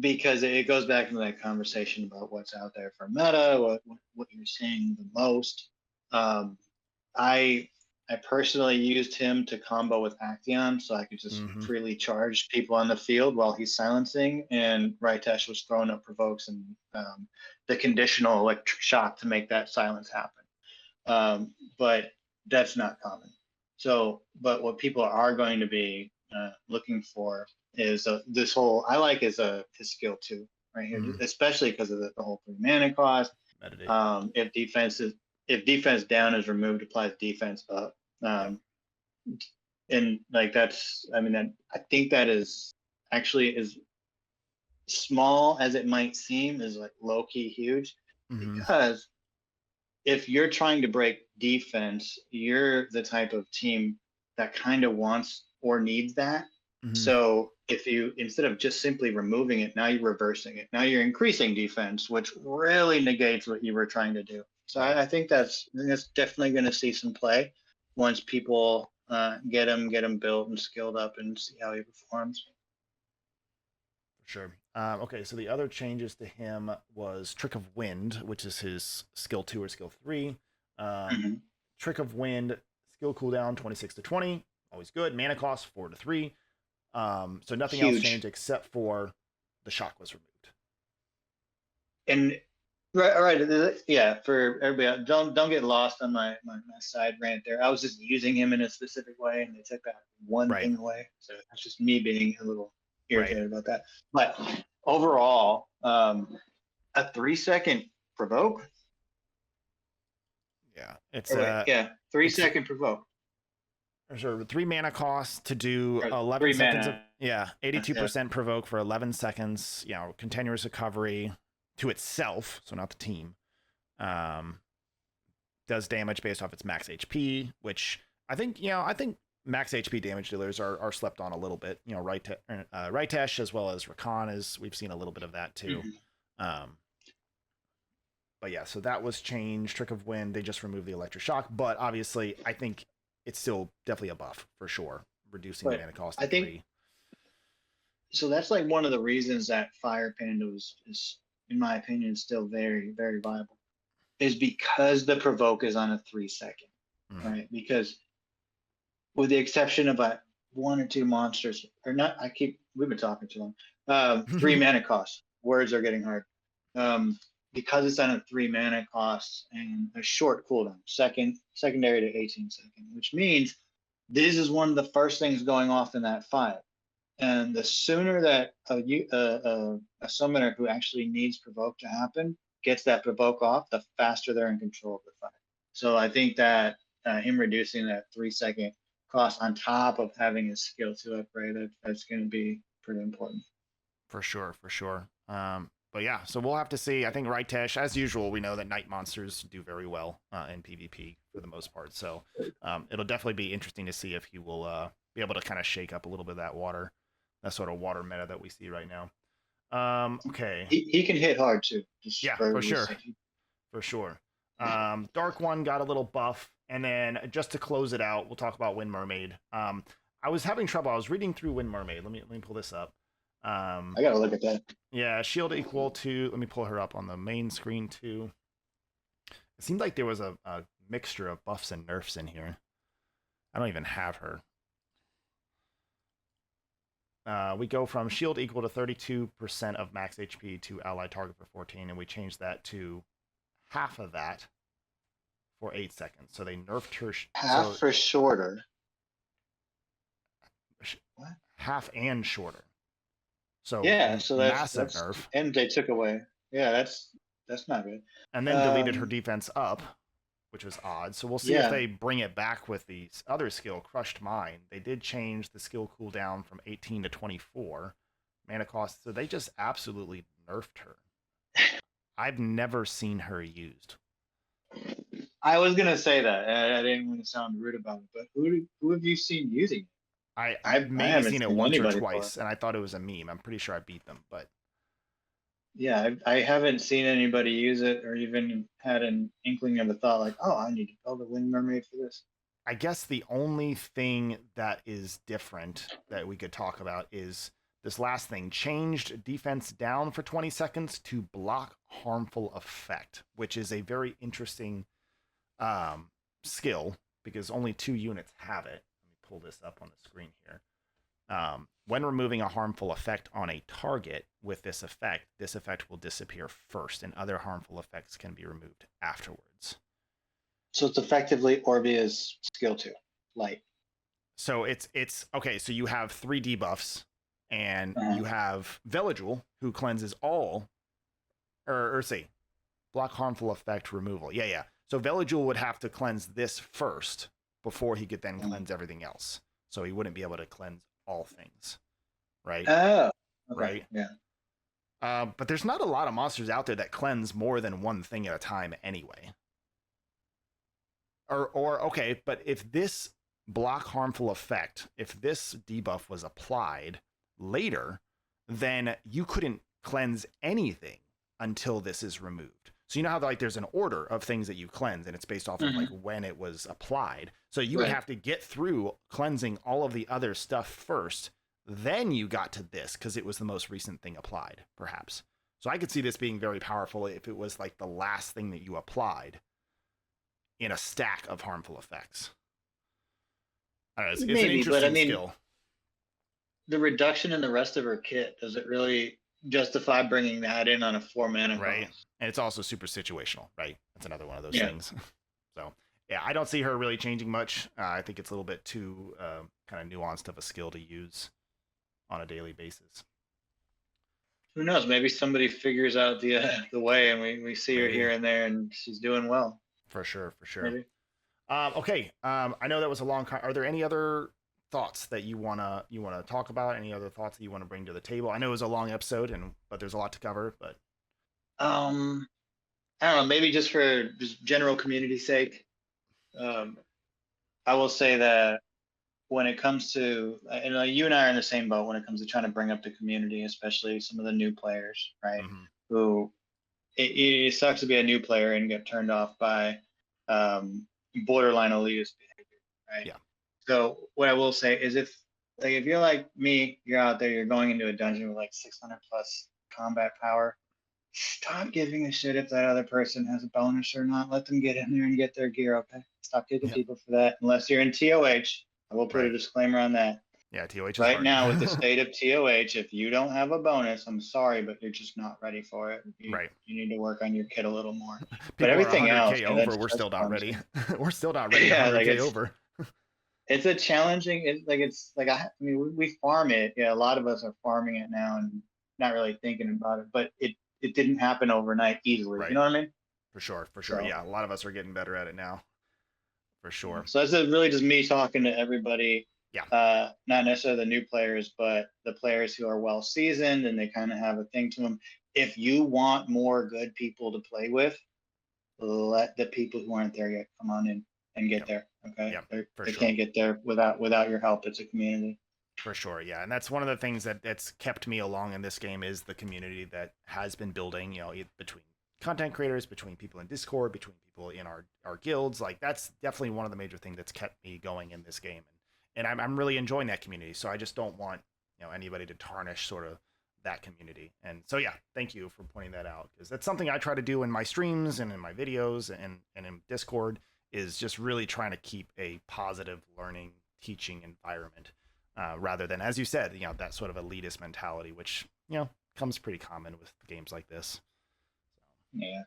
Because it goes back to that conversation about what's out there for meta, what you're seeing the most. I personally used him to combo with Axion, so I could just freely charge people on the field while he's silencing, and Ritesh was throwing up provokes and the conditional electric shock to make that silence happen. But that's not common. So, but what people are going to be looking for is this whole, I like his skill too, right here, especially because of the whole 3 mana cost. If defense down is removed, applies defense up. And like that's, I mean, I think that is actually, as small as it might seem, is like low key huge, because if you're trying to break defense, you're the type of team that kind of wants or needs that. So if you, instead of just simply removing it, now you're reversing it. Now you're increasing defense, which really negates what you were trying to do. So I think that's definitely going to see some play once people get him built and skilled up and see how he performs. For sure. Okay, so the other changes to him was Trick of Wind, which is his skill 2 or skill 3. Trick of Wind, skill cooldown 26 to 20, always good. Mana cost 4 to 3. So nothing else changed except for the shock was removed. And Right. Yeah, for everybody, don't get lost on my side rant there. I was just using him in a specific way, and they took that one Right. thing away. So that's just me being a little irritated Right. about that. But overall, a 3-second provoke. Yeah, it's Or wait, yeah, 3-second provoke. Sure, 3 mana cost to do Or 11 3 seconds mana. of 82% provoke for 11 seconds. You know, continuous recovery to itself, so not the team. Does damage based off its max HP, which I think max HP damage dealers are slept on a little bit. You know, Ryeong as well as Rakan, as we've seen a little bit of that too. Mm-hmm. But yeah, so that was changed. Trick of Wind, they just removed the electric shock, but obviously I think it's still definitely a buff for sure, reducing the mana cost. I think 3. So that's like one of the reasons that Fire Panda is, in my opinion, still very, very viable, is because the provoke is on a 3-second, right? Because with the exception of 1 or 2 monsters, or not, we've been talking too long. 3 mana costs. Words are getting hard. Because it's on a 3 mana cost and a short cooldown, secondary to 18 second, which means this is one of the first things going off in that fight. And the sooner that a summoner who actually needs provoke to happen gets that provoke off, the faster they're in control of the fight. So I think that him reducing that 3-second cost on top of having his skill 2 upgrade, that's going to be pretty important. For sure. But yeah, so we'll have to see. I think Ryeong, as usual, we know that night monsters do very well in PvP for the most part. So it'll definitely be interesting to see if he will be able to kind of shake up a little bit of that sort of water meta that we see right now. Okay. He can hit hard too. For sure. Dark One got a little buff, and then just to close it out, we'll talk about Wind Mermaid. I was having trouble. I was reading through Wind Mermaid. Let me pull this up. I gotta look at that. Yeah, shield equal to. Let me pull her up on the main screen too. It seemed like there was a mixture of buffs and nerfs in here. I don't even have her. We go from shield equal to 32% of max HP to ally target for 14, and we change that to half of that for 8 seconds. So they nerfed her. Half for shorter. What? Half and shorter. So yeah, so that's nerf. And they took away. Yeah, that's not good. And then deleted her defense up, which was odd. So we'll see if they bring it back with the other skill, Crushed Mind. They did change the skill cooldown from 18 to 24 mana cost. So they just absolutely nerfed her. I've never seen her used. I was gonna say that. I didn't want to sound rude about it, but who have you seen using it? I've maybe seen it once or twice, and I thought it was a meme. I'm pretty sure I beat them, but yeah, I haven't seen anybody use it or even had an inkling of a thought like, oh, I need to build a Wind Mermaid for this. I guess the only thing that is different that we could talk about is this last thing. Changed defense down for 20 seconds to block harmful effect, which is a very interesting skill because only 2 units have it. Pull this up on the screen here. When removing a harmful effect on a target with this effect will disappear first, and other harmful effects can be removed afterwards. So it's effectively Orbia's skill 2, light. So it's okay. So you have 3 debuffs, and you have Veligil, who cleanses all, or say, block harmful effect removal. Yeah. So Veligil would have to cleanse this first before he could then cleanse everything else. So he wouldn't be able to cleanse all things, right? Oh, okay. Right. Yeah. But there's not a lot of monsters out there that cleanse more than one thing at a time anyway. Or okay, but if this block harmful effect, if this debuff was applied later, then you couldn't cleanse anything until this is removed. So you know how like there's an order of things that you cleanse, and it's based off of like when it was applied. So you would have to get through cleansing all of the other stuff first, then you got to this because it was the most recent thing applied, perhaps. So I could see this being very powerful if it was like the last thing that you applied in a stack of harmful effects. I don't know, it's an interesting skill. The reduction in the rest of her kit, does it really justify bringing that in on a 4-mana right? cost. And it's also super situational, right? That's another one of those things. So yeah, I don't see her really changing much. I think it's a little bit too kind of nuanced of a skill to use on a daily basis. Who knows? Maybe somebody figures out the way, and we see her Maybe. here and there, and she's doing well. For sure. Maybe. Okay. I know that was a long. Are there any other thoughts that you wanna talk about? Any other thoughts that you want to bring to the table? I know it was a long episode, but there's a lot to cover. But I don't know. Maybe just for general community sake, I will say that when it comes to, you and I are in the same boat when it comes to trying to bring up the community, especially some of the new players, right? Mm-hmm. Who it sucks to be a new player and get turned off by borderline elitist behavior, right? Yeah. So what I will say is if you're like me, you're out there, you're going into a dungeon with like 600 plus combat power, stop giving a shit if that other person has a bonus or not. Let them get in there and get their gear, okay? Stop kicking people for that. Unless you're in TOH, I will put a disclaimer on that. Yeah, TOH is right hard. now with the state of TOH, if you don't have a bonus, I'm sorry, but you're just not ready for it. You need to work on your kit a little more. But everything else, over, we're still not ready. We're still not ready. Yeah, 100K over. It's a challenging. We farm it. Yeah, a lot of us are farming it now and not really thinking about it. But it didn't happen overnight easily. Right. You know what I mean? For sure. So, yeah, a lot of us are getting better at it now. For sure. So that's really just me talking to everybody. Yeah. Not necessarily the new players, but the players who are well seasoned and they kind of have a thing to them. If you want more good people to play with, let the people who aren't there yet come on in and get there. Okay. Yeah, they can't get there without your help. It's a community. For sure. Yeah. And that's one of the things that's kept me along in this game is the community that has been building, between content creators, between people in Discord, between people in our guilds. Like that's definitely one of the major things that's kept me going in this game. And I'm really enjoying that community. So I just don't want, anybody to tarnish sort of that community. And so, yeah, thank you for pointing that out, because that's something I try to do in my streams and in my videos and in Discord, is just really trying to keep a positive learning, teaching environment, rather than, as you said, that sort of elitist mentality, which, comes pretty common with games like this. So, yeah.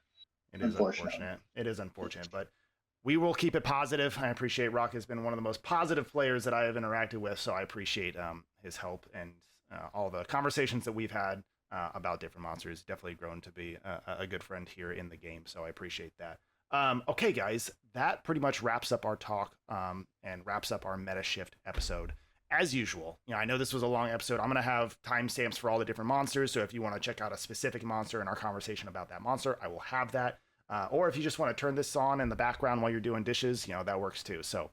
It is unfortunate. It is unfortunate, but we will keep it positive. I appreciate Rock has been one of the most positive players that I have interacted with, so I appreciate his help and all the conversations that we've had about different monsters. Definitely grown to be a good friend here in the game, so I appreciate that. Okay, guys, that pretty much wraps up our talk and wraps up our MetaShift episode. As usual, I know this was a long episode. I'm going to have timestamps for all the different monsters, so if you want to check out a specific monster in our conversation about that monster, I will have that. Or if you just want to turn this on in the background while you're doing dishes, that works too. So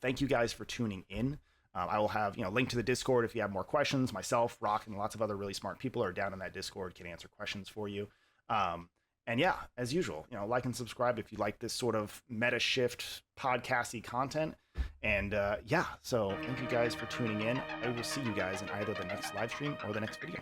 thank you guys for tuning in. I will have, link to the Discord if you have more questions. Myself, Rock, and lots of other really smart people are down in that Discord, can answer questions for you. And yeah, as usual, like and subscribe if you like this sort of MetaShift podcasty content. And yeah, so thank you guys for tuning in. I will see you guys in either the next live stream or the next video.